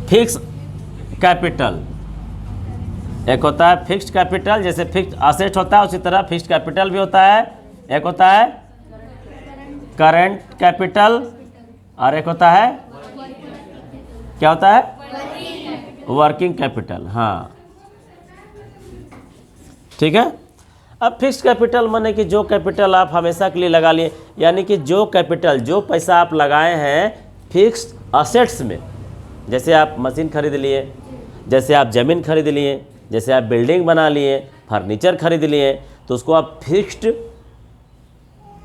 फिक्स कैपिटल, एक होता है फिक्स्ड कैपिटल। जैसे फिक्स्ड असेट होता है उसी तरह फिक्स्ड कैपिटल भी होता है। एक होता है करंट कैपिटल और एक होता है क्या होता है, वर्किंग कैपिटल। हाँ ठीक है। अब फिक्स्ड कैपिटल माने कि जो कैपिटल आप हमेशा के लिए लगा लिए, यानी कि जो कैपिटल, जो पैसा आप लगाए हैं फिक्स्ड असेट्स में, जैसे आप मशीन खरीद लिए, जैसे आप ज़मीन खरीद लिए, जैसे आप बिल्डिंग बना लिए, फर्नीचर खरीद लिए, तो उसको आप फिक्स्ड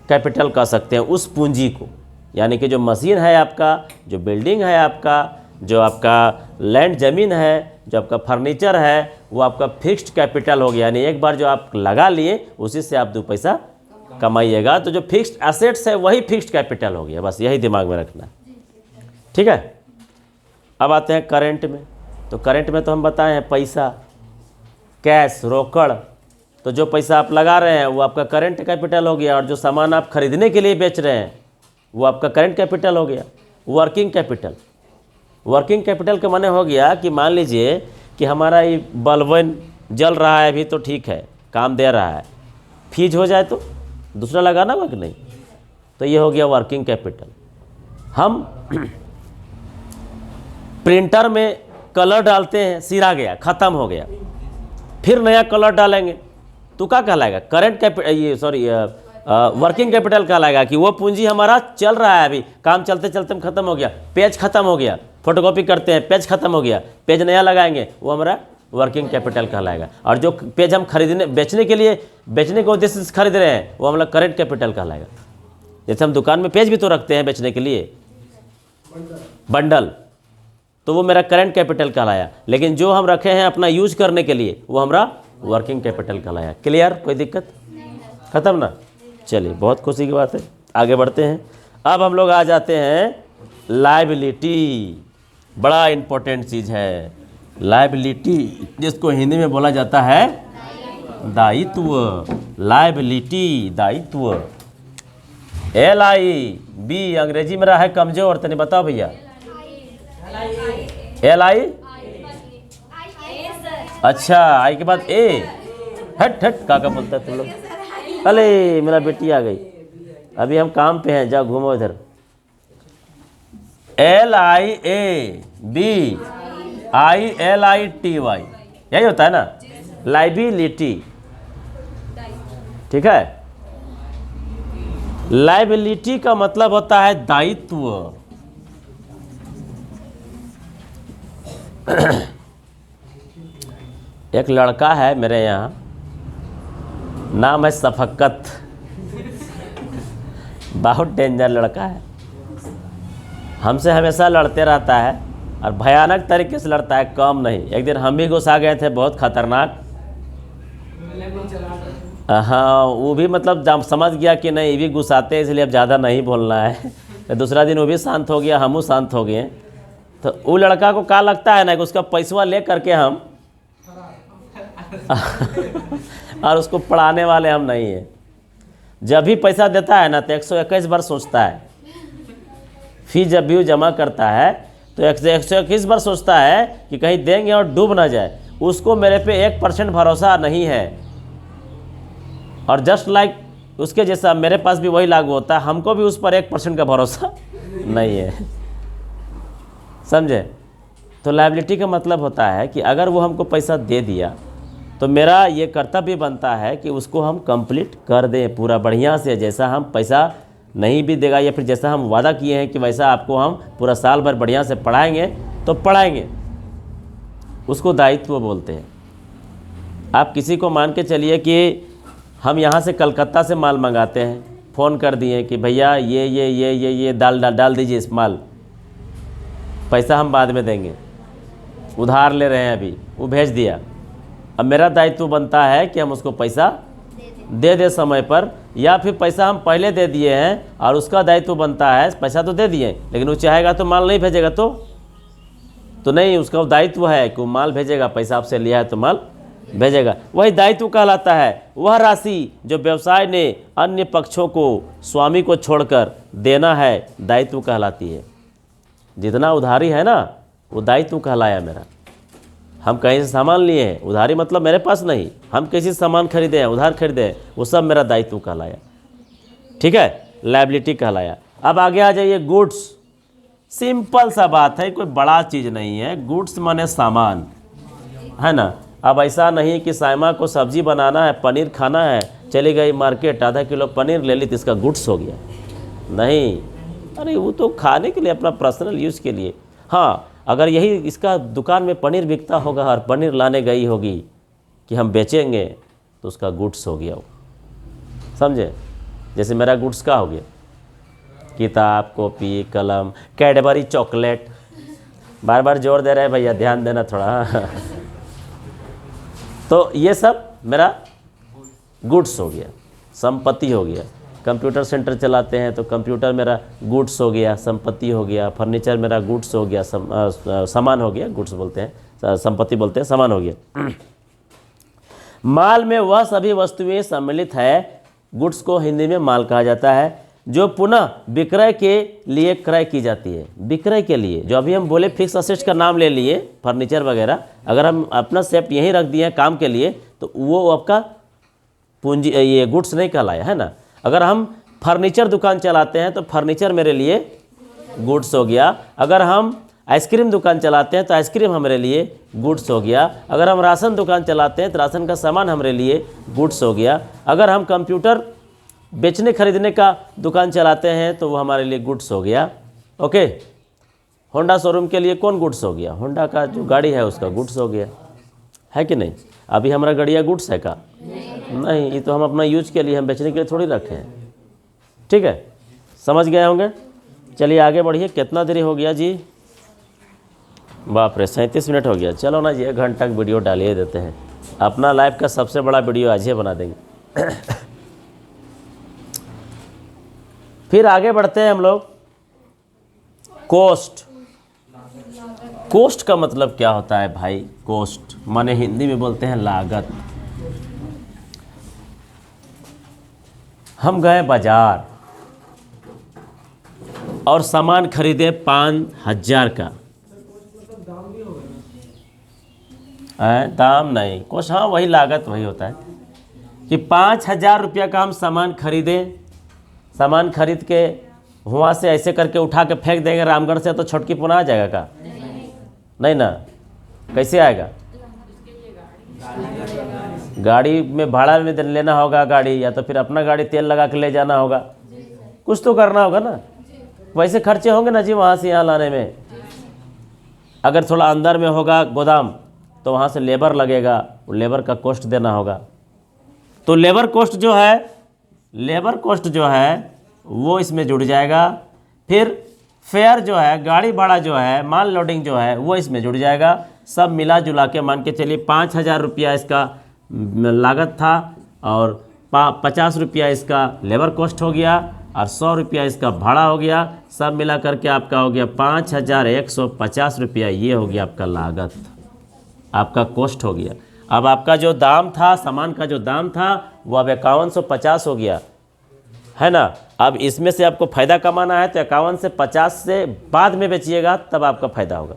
कैपिटल कह सकते हैं उस पूंजी को। यानी कि जो मशीन है आपका, जो बिल्डिंग है आपका, जो आपका लैंड ज़मीन है, जो आपका फर्नीचर है, वो आपका फिक्स्ड कैपिटल हो गया। यानी एक बार जो आप लगा लिए उसी से आप 2 पैसा कमाइएगा। तो जो फिक्स्ड एसेट्स है वही फिक्स्ड कैपिटल हो गया। बस यही दिमाग में रखना है, ठीक है। अब आते हैं करंट में। तो करंट में तो हम बताए हैं पैसा, कैश, रोकड़। तो जो पैसा आप लगा रहे हैं वो आपका करंट कैपिटल हो गया, और जो सामान आप खरीदने के लिए बेच रहे हैं वो आपका करंट कैपिटल हो गया। वर्किंग कैपिटल, वर्किंग कैपिटल का माने हो गया कि मान लीजिए कि हमारा ये बल्ब जल रहा है अभी, तो ठीक है, काम दे रहा है, फ्यूज हो जाए तो दूसरा लगाना होगा कि नहीं। तो ये हो गया वर्किंग कैपिटल। हम प्रिंटर में कलर डालते हैं, सिरा गया, ख़त्म हो गया, फिर नया कलर डालेंगे तो क्या कहलाएगा, करंट कैपिटल, ये सॉरी वर्किंग कैपिटल कहलाएगा। कि वो पूंजी हमारा चल रहा है, अभी काम चलते चलते ख़त्म हो गया, पेज ख़त्म हो गया, फोटोकॉपी करते हैं, पेज ख़त्म हो गया, पेज नया लगाएंगे, वो हमारा वर्किंग कैपिटल कहलाएगा। और जो पेज हम खरीदने, बेचने के लिए, बेचने के उद्देश्य से खरीद रहे हैं, वो हमारा करंट कैपिटल कहलाएगा। जैसे हम दुकान में पेज भी तो रखते हैं बेचने के लिए, बंडल, तो वो मेरा करंट कैपिटल कहलाया। लेकिन जो हम रखे हैं अपना यूज करने के लिए, वो हमारा वर्किंग कैपिटल कहलाया। क्लियर, कोई दिक्कत, खत्म ना। चलिए, बहुत खुशी की बात है, आगे बढ़ते हैं। अब हम लोग आ जाते हैं लायबिलिटी। बड़ा इम्पोर्टेंट चीज़ है लायबिलिटी, जिसको हिंदी में बोला जाता है दायित्व। लायबिलिटी, दायित्व। LIB अंग्रेजी मेरा है कमजोर, तने बताओ भैया। LI, अच्छा, आई के बाद A, हट हट, काका बोलता है तुम लोग। अरे मेरा बेटी आ गई, अभी हम काम पे हैं, जाओ घूमो इधर। LIABILITY, यही होता है ना, लाइबिलिटी, ठीक है। लाइबिलिटी का मतलब होता है दायित्व। एक लड़का है मेरे यहाँ, नाम है शफकत, बहुत डेंजर लड़का है, हमसे हमेशा लड़ते रहता है और भयानक तरीके से लड़ता है, कम नहीं। एक दिन हम भी गुस्सा गए थे, बहुत खतरनाक। हाँ, वो भी मतलब समझ गया कि नहीं, ये भी गुस्साते हैं, इसलिए अब ज़्यादा नहीं बोलना है। तो दूसरा दिन वो भी शांत हो गया, हमू शांत हो गए। तो वो लड़का को क्या लगता है ना कि उसका पैसा ले करके हम और उसको पढ़ाने वाले हम नहीं हैं। जब भी पैसा देता है ना तो 121 बार सोचता है, फीस जब भी वो जमा करता है तो 121 बार सोचता है कि कहीं देंगे और डूब ना जाए। उसको मेरे पे 1% भरोसा नहीं है। और जस्ट लाइक उसके जैसा मेरे पास भी वही लागू होता है, हमको भी उस पर 1% का भरोसा नहीं है, समझे। तो लायबिलिटी का मतलब होता है कि अगर वो हमको पैसा दे दिया तो मेरा ये कर्तव्य बनता है कि उसको हम कंप्लीट कर दें पूरा बढ़िया से। जैसा हम पैसा नहीं भी देगा या फिर जैसा हम वादा किए हैं कि वैसा आपको हम पूरा साल भर बढ़िया से पढ़ाएंगे तो पढ़ाएंगे, उसको दायित्व बोलते हैं। आप किसी को मान के चलिए कि हम यहाँ से कलकत्ता से माल मंगाते हैं, फ़ोन कर दिए कि भैया ये डाल दीजिए इस माल, पैसा हम बाद में देंगे, उधार ले रहे हैं अभी, वो भेज दिया। अब मेरा दायित्व बनता है कि हम उसको पैसा दे समय पर, या फिर पैसा हम पहले दे दिए हैं और उसका दायित्व बनता है, पैसा तो दे दिए लेकिन वो चाहेगा तो माल नहीं भेजेगा तो नहीं, उसका दायित्व है कि वो माल भेजेगा, पैसा आपसे लिया है तो माल भेजेगा, वही दायित्व कहलाता है। वह राशि जो व्यवसाय ने अन्य पक्षों को, स्वामी को छोड़कर देना है, दायित्व कहलाती है। जितना उधारी है ना वो दायित्व कहलाया मेरा। हम कहीं से सामान लिए हैं, उधारी मतलब मेरे पास नहीं, हम किसी से सामान खरीदे हैं, उधार खरीदे हैं, वो सब मेरा दायित्व कहलाया, ठीक है, लायबिलिटी कहलाया। अब आगे आ जाइए, गुड्स। सिंपल सा बात है, कोई बड़ा चीज़ नहीं है। गुड्स माने सामान, है ना। अब ऐसा नहीं कि साइमा को सब्जी बनाना है, पनीर खाना है, चली गई मार्केट, आधा किलो पनीर ले ली तो इसका गुड्स हो गया, नहीं। अरे वो तो खाने के लिए, अपना पर्सनल यूज़ के लिए। हाँ, अगर यही इसका दुकान में पनीर बिकता होगा और पनीर लाने गई होगी कि हम बेचेंगे, तो उसका गुड्स हो गया वो, समझे। जैसे मेरा गुड्स का हो गया, किताब, कॉपी, कलम, कैडबरी चॉकलेट, बार बार जोर दे रहे हैं भैया, ध्यान देना थोड़ा। तो ये सब मेरा गुड्स हो गया, संपत्ति हो गया। कंप्यूटर सेंटर चलाते हैं तो कंप्यूटर मेरा गुड्स हो गया, संपत्ति हो गया। फर्नीचर मेरा गुड्स हो गया, सामान हो गया, गुड्स बोलते हैं, संपत्ति बोलते हैं, सामान हो गया। माल में वह सभी वस्तुएं सम्मिलित है, गुड्स को हिंदी में माल कहा जाता है, जो पुनः विक्रय के लिए क्रय की जाती है। विक्रय के लिए, जो अभी हम बोले फिक्स असेट्स का नाम ले लिए, फर्नीचर वगैरह, अगर हम अपना सेट यहीं रख दिए हैं काम के लिए, तो वो आपका पूंजी, ये गुड्स नहीं कहलाया, है ना। अगर हम फर्नीचर दुकान चलाते हैं तो फर्नीचर मेरे लिए गुड्स हो गया। अगर हम आइसक्रीम दुकान चलाते हैं तो आइसक्रीम हमारे लिए गुड्स हो गया। अगर हम राशन दुकान चलाते हैं तो राशन का सामान हमारे लिए गुड्स हो गया। अगर हम कंप्यूटर बेचने खरीदने का दुकान चलाते हैं तो वो हमारे लिए गुड्स हो गया। ओके, होंडा शोरूम के लिए कौन गुड्स हो गया, होंडा का जो गाड़ी है उसका गुड्स हो गया, है कि नहीं। अभी हमारा गाड़िया गुड्स है का नहीं, ये तो हम अपना यूज के लिए, हम बेचने के लिए थोड़ी रखे हैं, ठीक है, समझ गए होंगे। चलिए आगे बढ़िए। कितना देरी हो गया जी, बाप रे 37 मिनट हो गया। चलो ना जी, 1 घंटा का वीडियो डालिए देते हैं, अपना लाइफ का सबसे बड़ा वीडियो आज ही बना देंगे। फिर आगे बढ़ते हैं हम लोग। कोस्ट। कोस्ट का मतलब क्या होता है भाई, कोस्ट माने हिंदी में बोलते हैं लागत। हम गए बाजार और सामान खरीदे 5,000 का, दाम नहीं, कुछ, हाँ वही लागत वही होता है कि 5,000 रुपया का हम सामान खरीदे। सामान खरीद के वहाँ से ऐसे करके उठा के फेंक देंगे रामगढ़ से, तो छोटकी पुनः आ जाएगा का नहीं ना, कैसे आएगा। गाड़ी में भाड़ा में लेना होगा गाड़ी, या तो फिर अपना गाड़ी तेल लगा के ले जाना होगा, कुछ तो करना होगा ना, वैसे खर्चे होंगे ना जी वहाँ से यहाँ लाने में। अगर थोड़ा अंदर में होगा गोदाम तो वहाँ से लेबर लगेगा, वो लेबर का कॉस्ट देना होगा। तो लेबर कॉस्ट जो है वो इसमें जुड़ जाएगा। फिर फेयर जो है, गाड़ी भाड़ा जो है, माल लोडिंग जो है, वो इसमें जुड़ जाएगा। सब मिला जुला के मान के चलिए 5,000 रुपया इसका लागत था, और 50 रुपया इसका लेबर कॉस्ट हो गया, और 100 रुपया इसका भाड़ा हो गया। सब मिला करके आपका हो गया 5,150 रुपया। ये हो गया आपका लागत, आपका कॉस्ट हो गया। अब आपका जो दाम था, सामान का जो दाम था, वो अब 5150 हो गया, है ना। अब इसमें से आपको फ़ायदा कमाना है तो 51 से 50 से बाद में बेचिएगा, तब आपका फ़ायदा होगा।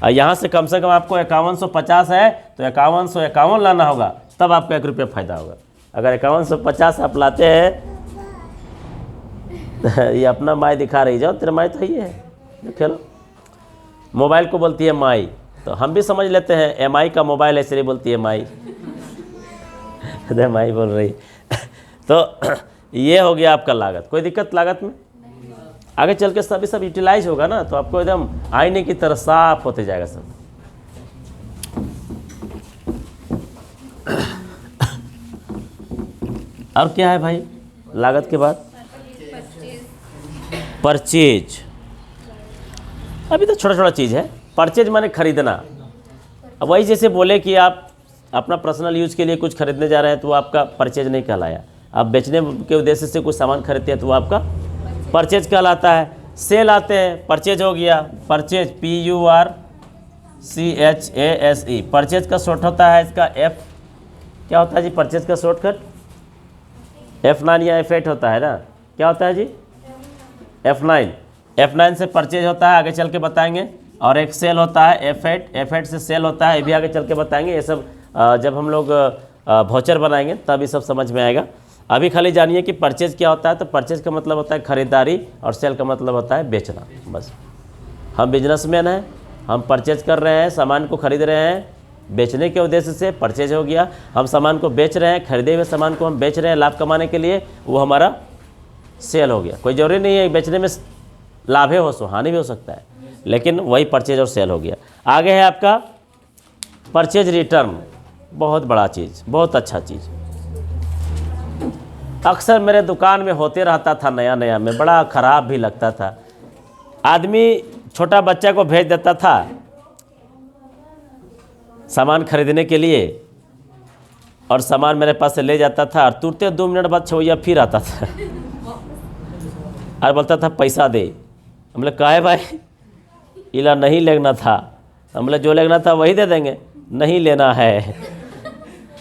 और यहाँ से कम आपको 5150 है तो 5151 लाना होगा, तब आपको 1 रुपया फ़ायदा होगा। अगर 5150 आप लाते हैं, ये अपना माई दिखा रही, जाओ तेरा माई तो ही है, खेलो। मोबाइल को बोलती है माई, तो हम भी समझ लेते हैं MI का मोबाइल है, इसलिए बोलती है माई। माई बोल रही। तो ये हो गया आपका लागत। कोई दिक्कत लागत में? आगे चल के सब यूटिलाइज होगा ना, तो आपको एकदम आईने की तरह साफ होते जाएगा सब। और क्या है भाई लागत के बाद? परचेज। अभी तो छोटा छोटा चीज़ है। परचेज माने खरीदना। अब वही जैसे बोले कि आप अपना पर्सनल यूज़ के लिए कुछ खरीदने जा रहे हैं तो वो आपका परचेज नहीं कहलाया। आप बेचने के उद्देश्य से कुछ सामान खरीदते हैं तो वो आपका परचेज कहलाता है। सेल आते हैं, परचेज हो गया। Purchase PURCHASE। परचेज का शॉर्ट होता है इसका F। क्या होता है जी परचेज का शॉर्टकट? F9 या F8 होता है ना? क्या होता है जी? F9। F9 से परचेज होता है, आगे चल के बताएंगे। और एक सेल होता है F8। F8 से सेल होता है, ये भी आगे चल के बताएंगे। ये सब जब हम लोग वाउचर बनाएंगे तब ये सब समझ में आएगा। अभी खाली जानिए कि परचेज क्या होता है। तो परचेज का मतलब होता है खरीदारी और सेल का मतलब होता है बेचना। बस हम बिजनेसमैन हैं, हम परचेज कर रहे हैं, सामान को खरीद रहे हैं बेचने के उद्देश्य से, परचेज हो गया। हम सामान को बेच रहे हैं, खरीदे हुए सामान को हम बेच रहे हैं लाभ कमाने के लिए, वो हमारा सेल हो गया। कोई ज़रूरी नहीं है बेचने में लाभ है, हो सो हानि भी हो सकता है, लेकिन वही परचेज और सेल हो गया। आगे है आपका परचेज रिटर्न। बहुत बड़ा चीज़, बहुत अच्छा चीज़। अक्सर मेरे दुकान में होते रहता था नया नया में, बड़ा ख़राब भी लगता था। आदमी छोटा बच्चा को भेज देता था सामान खरीदने के लिए और सामान मेरे पास से ले जाता था और तुरंत 2 मिनट बाद छवैया फिर आता था और बोलता था पैसा दे। हम बोले काहे भाई? इला नहीं लेना था। हम बोले जो लेना था वही दे देंगे, नहीं लेना है।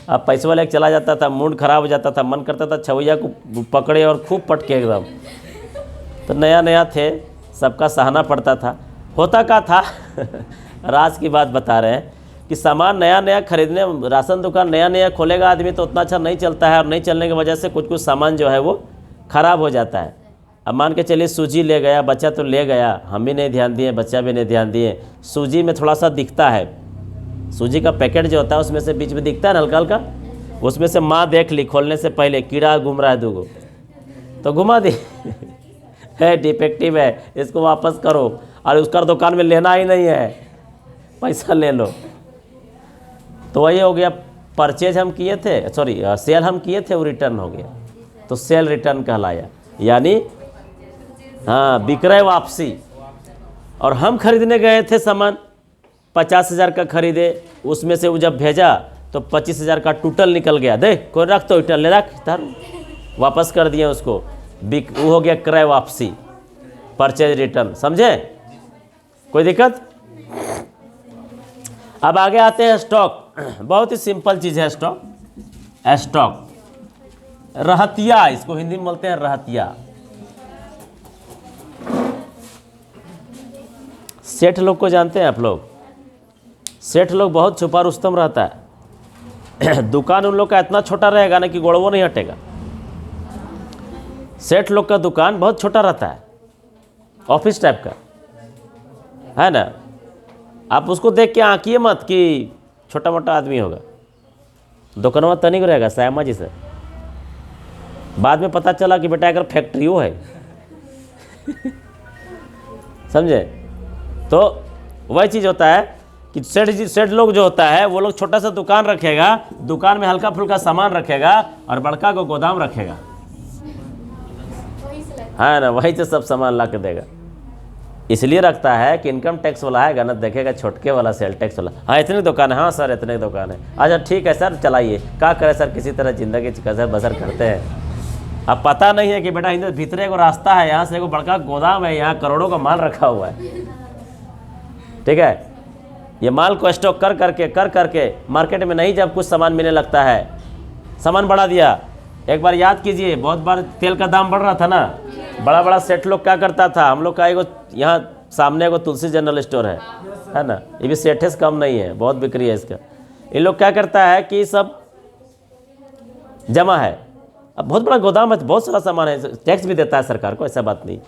अब पैसे वाले चला जाता था, मूड खराब हो जाता था, मन करता था छवैया को पकड़े और खूब पटके एकदम। तो नया नया थे, सबका सहना पड़ता था। होता क्या था राज की बात बता रहे हैं कि सामान नया नया खरीदने, राशन दुकान नया नया खोलेगा आदमी तो उतना अच्छा नहीं चलता है, और नहीं चलने की वजह से कुछ कुछ सामान जो है वो ख़राब हो जाता है। अब मान के चलिए सूजी ले गया बच्चा, तो ले गया, हम भी नहीं ध्यान दिए, बच्चा भी नहीं ध्यान दिए। सूजी में थोड़ा सा दिखता है, सूजी का पैकेट जो होता है उसमें से बीच में दिखता है ना हल्का हल्का, उसमें से माँ देख ली खोलने से पहले कीड़ा घूम रहा है 2 तो घुमा दी है डिफेक्टिव है, इसको वापस करो, और उसका दुकान में लेना ही नहीं है, पैसा ले लो। तो वही हो गया, परचेज हम किए थे, सॉरी सेल हम किए थे, वो रिटर्न हो गया, तो सेल रिटर्न कहलाया। यानी हाँ विक्रय वापसी। और हम खरीदने गए थे सामान 50,000 का खरीदे, उसमें से वो जब भेजा तो 25,000 का टोटल निकल गया। देख कोई रख तो टोटल ले रख तार, वापस कर दिए उसको, वो हो गया क्रय वापसी, परचेज रिटर्न। समझे? कोई दिक्कत? अब आगे आते हैं स्टॉक। बहुत ही सिंपल चीज़ है स्टॉक। स्टॉक रहतिया, इसको हिंदी में बोलते हैं रहतिया। सेठ लोग को जानते हैं आप लोग? सेठ लोग बहुत छुपा रुस्तम रहता है दुकान उन लोग का इतना छोटा रहेगा ना कि गोड़वो नहीं हटेगा। सेठ लोग का दुकान बहुत छोटा रहता है, ऑफिस टाइप का है ना। आप उसको देख के आंकिए मत कि छोटा मोटा आदमी होगा, दुकानवा तनिक रहेगा श्यामा जी से। बाद में पता चला कि बेटा अगर फैक्ट्रियों है समझे? तो वही चीज़ होता है कि सेठ लोग जो होता है वो लोग छोटा सा दुकान रखेगा, दुकान में हल्का फुल्का सामान रखेगा और बड़का को गोदाम रखेगा, है ना, वही से सब सामान ला के देगा। इसलिए रखता है कि इनकम टैक्स वाला है गलत देखेगा, छोटके वाला सेल टैक्स वाला, हाँ इतनी दुकान है, हाँ सर इतने दुकान है, अच्छा ठीक है सर चलाइए, क्या करें सर, किसी तरह ज़िंदगी कसर बसर करते हैं। अब पता नहीं है कि बेटा इधर भीतर एगो रास्ता है, यहाँ से एगो बड़का गोदाम है, यहाँ करोड़ों का माल रखा हुआ है, ठीक है। ये माल को स्टॉक कर करके मार्केट में नहीं जब कुछ सामान मिलने लगता है, सामान बढ़ा दिया। एक बार याद कीजिए, बहुत बार तेल का दाम बढ़ रहा था ना, बड़ा बड़ा सेठ लोग क्या करता था, हम लोग का एगो यहाँ सामने एगो तुलसी जनरल स्टोर है ना, ये भी सेठे से कम नहीं है, बहुत बिक्री है इसका। इन लोग क्या करता है कि सब जमा है, अब बहुत बड़ा गोदाम है तो बहुत सारा सामान है, टैक्स भी देता है सरकार को, ऐसा बात नहीं।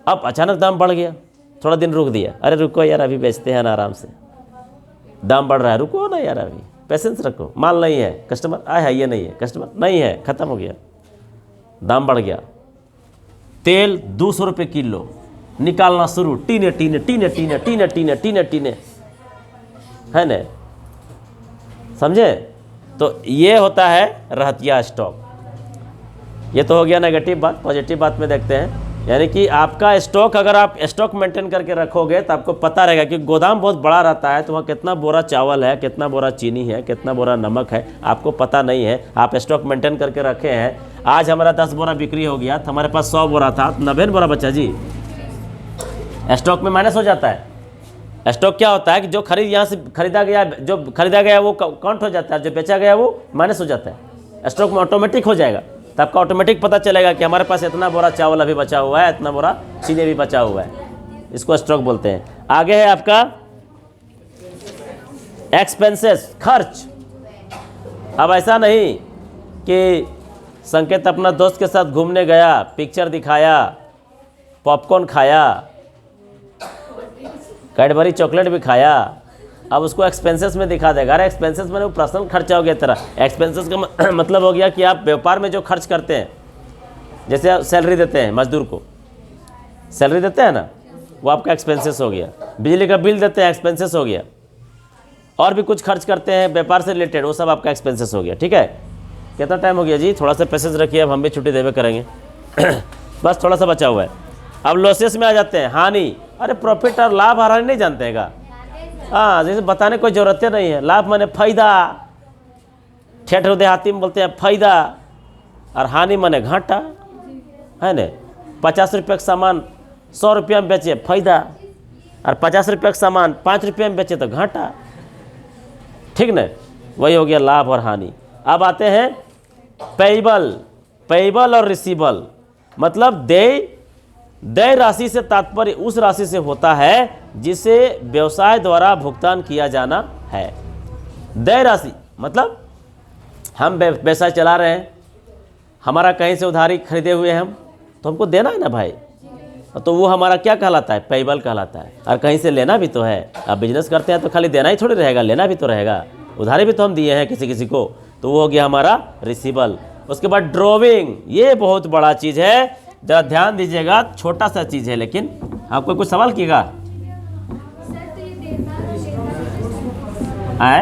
अब अचानक दाम बढ़ गया, थोड़ा दिन रुक दिया, अरे रुको यार अभी बेचते हैं ना आराम से, दाम बढ़ रहा है, रुको ना यार अभी पेशेंस रखो, माल नहीं है, कस्टमर आया है, ये नहीं है, कस्टमर नहीं है, ख़त्म हो गया, दाम बढ़ गया। तेल 200 रुपये किलो निकालना शुरू, टीने टीने टीने टीने टीने टीने टीने टीने, है ना, समझे? तो ये होता है रहतिया स्टॉक। ये तो हो गया नेगेटिव बात। पॉजिटिव बात में देखते हैं, यानी कि आपका स्टॉक, अगर आप स्टॉक मेंटेन करके रखोगे तो आपको पता रहेगा कि गोदाम बहुत बड़ा रहता है तो वहाँ कितना बोरा चावल है, कितना बोरा चीनी है, कितना बोरा नमक है, आपको पता नहीं है। आप स्टॉक मेंटेन करके रखे हैं, आज हमारा 10 बोरा बिक्री हो गया तो हमारे पास 100 बोरा था, 90 बोरा बचा जी। स्टॉक में माइनस हो जाता है। स्टॉक क्या होता है कि जो यहाँ से खरीदा गया, जो खरीदा गया वो काउंट हो जाता है, जो बेचा गया वो माइनस हो जाता है। स्टॉक में ऑटोमेटिक हो जाएगा, तो आपका ऑटोमेटिक पता चलेगा कि हमारे पास इतना बोरा चावल अभी बचा हुआ है, इतना बोरा चीनी भी बचा हुआ है। इसको स्टॉक बोलते हैं। आगे है आपका एक्सपेंसेस, खर्च। अब ऐसा नहीं कि संकेत अपना दोस्त के साथ घूमने गया, पिक्चर दिखाया, पॉपकॉर्न खाया, कैडबरी चॉकलेट भी खाया, अब उसको एक्सपेंसेस में दिखा देगा। अरे एक्सपेंसेस में वो पर्सनल खर्चा हो गया तेरा। एक्सपेंसेस का मतलब हो गया कि आप व्यापार में जो खर्च करते हैं, जैसे आप सैलरी देते हैं मजदूर को, सैलरी देते हैं ना, वो आपका एक्सपेंसेस हो गया। बिजली का बिल देते हैं, एक्सपेंसेस हो गया। और भी कुछ खर्च करते हैं व्यापार से रिलेटेड, वो सब आपका एक्सपेंसेस हो गया। ठीक है, कितना टाइम हो गया जी? थोड़ा सा पैसेज रखिए, अब हम भी छुट्टी देवे करेंगे। बस थोड़ा सा बचा हुआ है। अब लॉसेस में आ जाते हैं, हानि। अरे प्रॉफिट और लाभ हानि नहीं जानते हैं का? हाँ, जैसे बताने कोई ज़रूरत नहीं है। लाभ माने फायदा, ठेठ देहाती में बोलते हैं फायदा, और हानि माने घाटा, है न। 50 रुपये का सामान 100 रुपया में बेचे फायदा, और 50 रुपये का सामान 5 रुपये में बेचे तो घाटा। ठीक न, वही हो गया लाभ और हानि। अब आते हैं पेएबल। पेएबल और रिसीबल मतलब देय राशि से तात्पर्य उस राशि से होता है जिसे व्यवसाय द्वारा भुगतान किया जाना है। देय राशि मतलब हम व्यवसाय चला रहे हैं, हमारा कहीं से उधारी खरीदे हुए हैं हम, तो हमको देना है ना भाई, तो वो हमारा क्या कहलाता है? पेएबल कहलाता है। और कहीं से लेना भी तो है। अब बिजनेस करते हैं तो खाली देना ही थोड़ी रहेगा, लेना भी तो रहेगा। उधारी भी तो हम दिए हैं किसी किसी को, तो वो हो गया हमारा रिसीबल। उसके बाद ड्रॉविंग, ये बहुत बड़ा चीज़ है, जरा ध्यान दीजिएगा। छोटा सा चीज़ है लेकिन आपको कुछ सवाल किएगा? आए?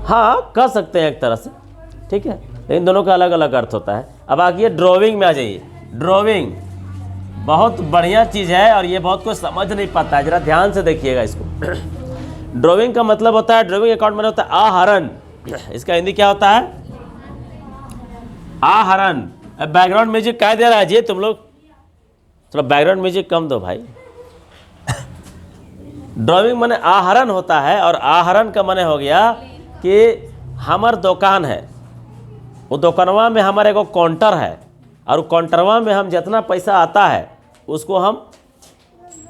हाँ, कर सकते हैं एक तरह से, ठीक है, लेकिन दोनों का अलग अलग अर्थ होता है। अब आगे ड्रॉविंग में आ जाइए। ड्रॉविंग बहुत बढ़िया चीज़ है और ये बहुत कुछ समझ नहीं पाता है, जरा ध्यान से देखिएगा इसको। ड्रॉविंग का मतलब होता है, ड्रॉविंग अकाउंट में होता है आहरण। इसका हिंदी क्या होता है? आहरण। बैकग्राउंड म्यूजिक क्या दे रहा है जी? तुम लोग थोड़ा बैकग्राउंड म्यूजिक कम दो भाई। ड्रॉविंग माने आहरण होता है, और आहरण का माने हो गया कि हमार दुकान है, वो दुकानवा में हमारे एगो काउंटर है, और काउंटरवा में हम जितना पैसा आता है उसको हम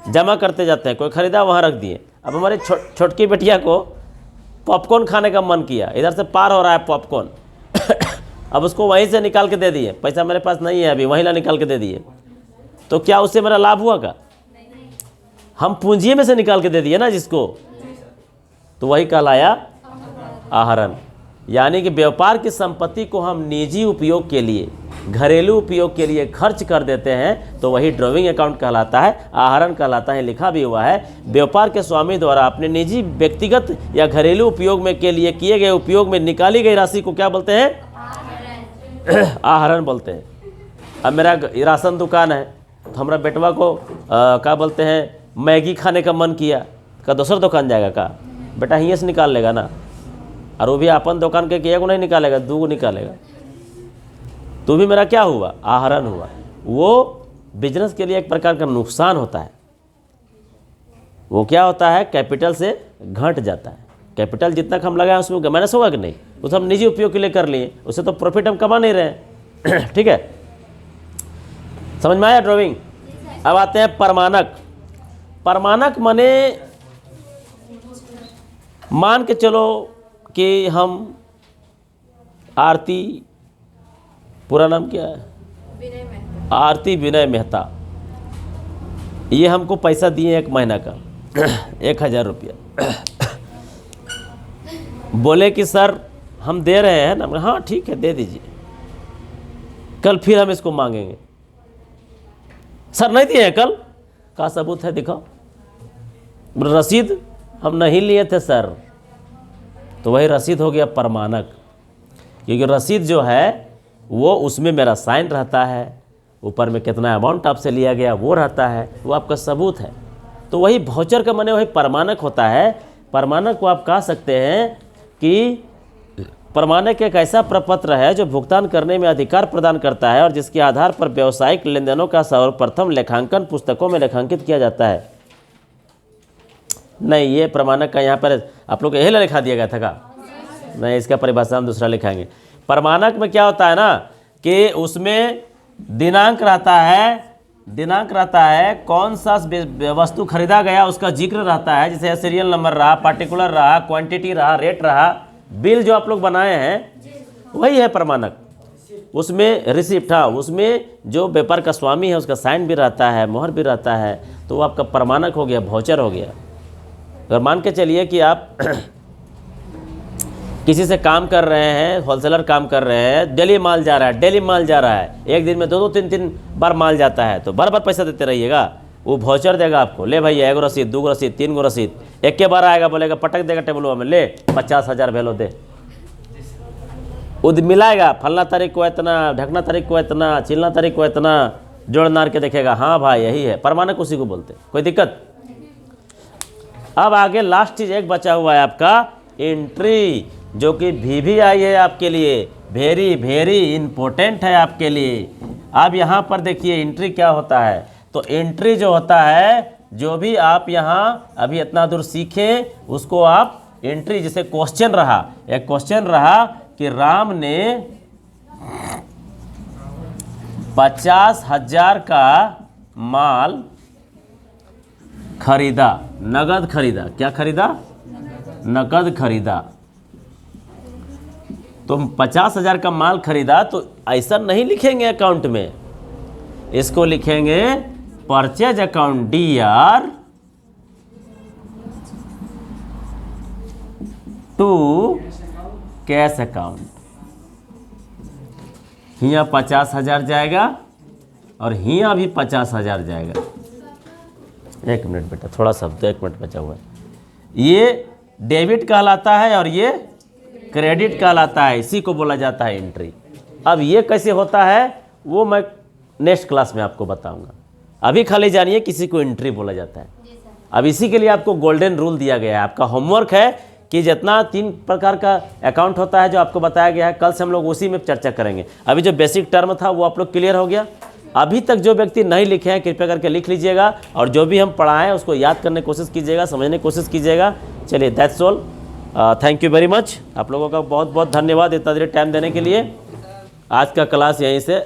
जमा करते जाते हैं। कोई खरीदा वहाँ रख दिए। अब हमारी छोटकी बेटिया को पॉपकॉर्न खाने का मन किया, इधर से पार हो रहा है पॉपकॉर्न। अब उसको वहीं से निकाल के दे दिए, पैसा मेरे पास नहीं है अभी, वहीं ला निकाल के दे दिए, तो क्या उससे मेरा लाभ हुआ का? हम पूंजी में से निकाल के दे दिए ना जिसको, तो वही कहलाया आहरण। यानी कि व्यापार की संपत्ति को हम निजी उपयोग के लिए, घरेलू उपयोग के लिए खर्च कर देते हैं, तो वही ड्रॉविंग अकाउंट कहलाता है, आहरण कहलाता है। लिखा भी हुआ है, व्यापार के स्वामी द्वारा अपने निजी, व्यक्तिगत या घरेलू उपयोग में के लिए किए गए उपयोग में निकाली गई राशि को क्या बोलते हैं? आहरण बोलते हैं। अब मेरा राशन दुकान है, तो हमारा बेटवा को क्या बोलते हैं, मैगी खाने का मन किया, का दूसरा दुकान जाएगा का? बेटा यहीं से निकाल लेगा ना, और वो भी अपन दुकान के एक को नहीं निकालेगा, 2 को निकालेगा। तो भी मेरा क्या हुआ? आहरण हुआ। वो बिजनेस के लिए एक प्रकार का नुकसान होता है। वो क्या होता है? कैपिटल से घट जाता है। कैपिटल जितना हम लगाए उसमें माइनस होगा कि नहीं? वो तो हम निजी उपयोग के लिए कर लिए, उससे तो प्रॉफिट हम कमा नहीं रहे। ठीक है, समझ में आया ड्रॉविंग? अब आते हैं परमानक। परमानक माने मान के चलो कि हम आरती, पूरा नाम क्या है? आरती विनय मेहता, ये हमको पैसा दिए 1 महीना का 1000 रुपया। बोले कि सर हम दे रहे हैं ना। हाँ ठीक है, दे दीजिए, कल फिर हम इसको मांगेंगे। सर नहीं दिए हैं कल, का सबूत है दिखाओ। रसीद हम नहीं लिए थे सर, तो वही रसीद हो गया परमानक। क्योंकि रसीद जो है वो उसमें मेरा साइन रहता है, ऊपर में कितना अमाउंट आपसे लिया गया वो रहता है, वो आपका सबूत है। तो वही वाउचर का माने वही प्रमाणक होता है। प्रमाणक को आप कह सकते हैं कि प्रमाणक एक ऐसा प्रपत्र है जो भुगतान करने में अधिकार प्रदान करता है और जिसके आधार पर व्यावसायिक लेनदेनों का सर्वप्रथम लेखांकन पुस्तकों में लेखांकित किया जाता है। नहीं, ये प्रमाणक का यहाँ पर आप लोग यही लिखा दिया गया था का? नहीं, इसका परिभाषा हम दूसरा लिखाएंगे। प्रमाणक में क्या होता है ना कि उसमें दिनांक रहता है, कौन सा वस्तु खरीदा गया उसका जिक्र रहता है, जैसे सीरियल नंबर रहा, पार्टिकुलर रहा, क्वांटिटी रहा, रेट रहा, बिल जो आप लोग बनाए हैं वही है प्रमाणक। उसमें रिसिप्ट, हाँ, उसमें जो व्यापार का स्वामी है उसका साइन भी रहता है, मोहर भी रहता है, तो वो आपका प्रमाणक हो गया, वाउचर हो गया। अगर मान के चलिए कि आप किसी से काम कर रहे हैं, होलसेलर काम कर रहे हैं, डेली माल जा रहा है, एक दिन में 2-2, 3-3 बार माल जाता है, तो बार पैसा देते रहिएगा, वो वाउचर देगा आपको, ले भैया 1 रसीद, 2 रसीद, 3 रसीद, एक के बार आएगा, बोलेगा पटक देगा टेबल में, ले 50,000 भेलो दे, वो मिलाएगा, फलना तारीख को इतना, ढकना तारीख को इतना, चिलना तारीख को इतना, जोड़ नार के देखेगा, हाँ भाई यही है प्रमाणक, उसी को बोलते, कोई दिक्कत। अब आगे लास्ट चीज एक बचा हुआ है आपका एंट्री, जो कि VVI है आपके लिए, वेरी वेरी इंपॉर्टेंट है आपके लिए। अब यहाँ पर देखिए एंट्री क्या होता है। तो एंट्री जो होता है, जो भी आप यहाँ अभी इतना दूर सीखे उसको आप एंट्री, जैसे क्वेश्चन रहा, एक क्वेश्चन रहा कि राम ने 50,000 का माल खरीदा, नगद खरीदा, क्या खरीदा? नगद खरीदा। तो 50,000 का माल खरीदा, तो ऐसा नहीं लिखेंगे अकाउंट में, इसको लिखेंगे purchase account DR to cash account. हिया 50,000 जाएगा और हिया भी 50,000 जाएगा। एक मिनट बेटा, थोड़ा सा 1 मिनट बचा हुआ है। ये डेबिट कहलाता है और ये क्रेडिट कहलाता है, इसी को बोला जाता है एंट्री। अब ये कैसे होता है वो मैं नेक्स्ट क्लास में आपको बताऊंगा। अभी खाली जानिए किसी को एंट्री बोला जाता है। अब इसी के लिए आपको गोल्डन रूल दिया गया है। आपका होमवर्क है कि जितना 3 प्रकार का अकाउंट होता है जो आपको बताया गया है, कल से हम लोग उसी में चर्चा करेंगे। अभी जो बेसिक टर्म था वो आप लोग क्लियर हो गया। अभी तक जो व्यक्ति नहीं लिखे हैं कृपया करके लिख लीजिएगा, और जो भी हम पढ़ाएं उसको याद करने की कोशिश कीजिएगा, समझने की कोशिश कीजिएगा। चलिए, that's all. Thank you very much. आप लोगों का बहुत बहुत धन्यवाद इतना देर टाइम देने के लिए। आज का क्लास यहीं से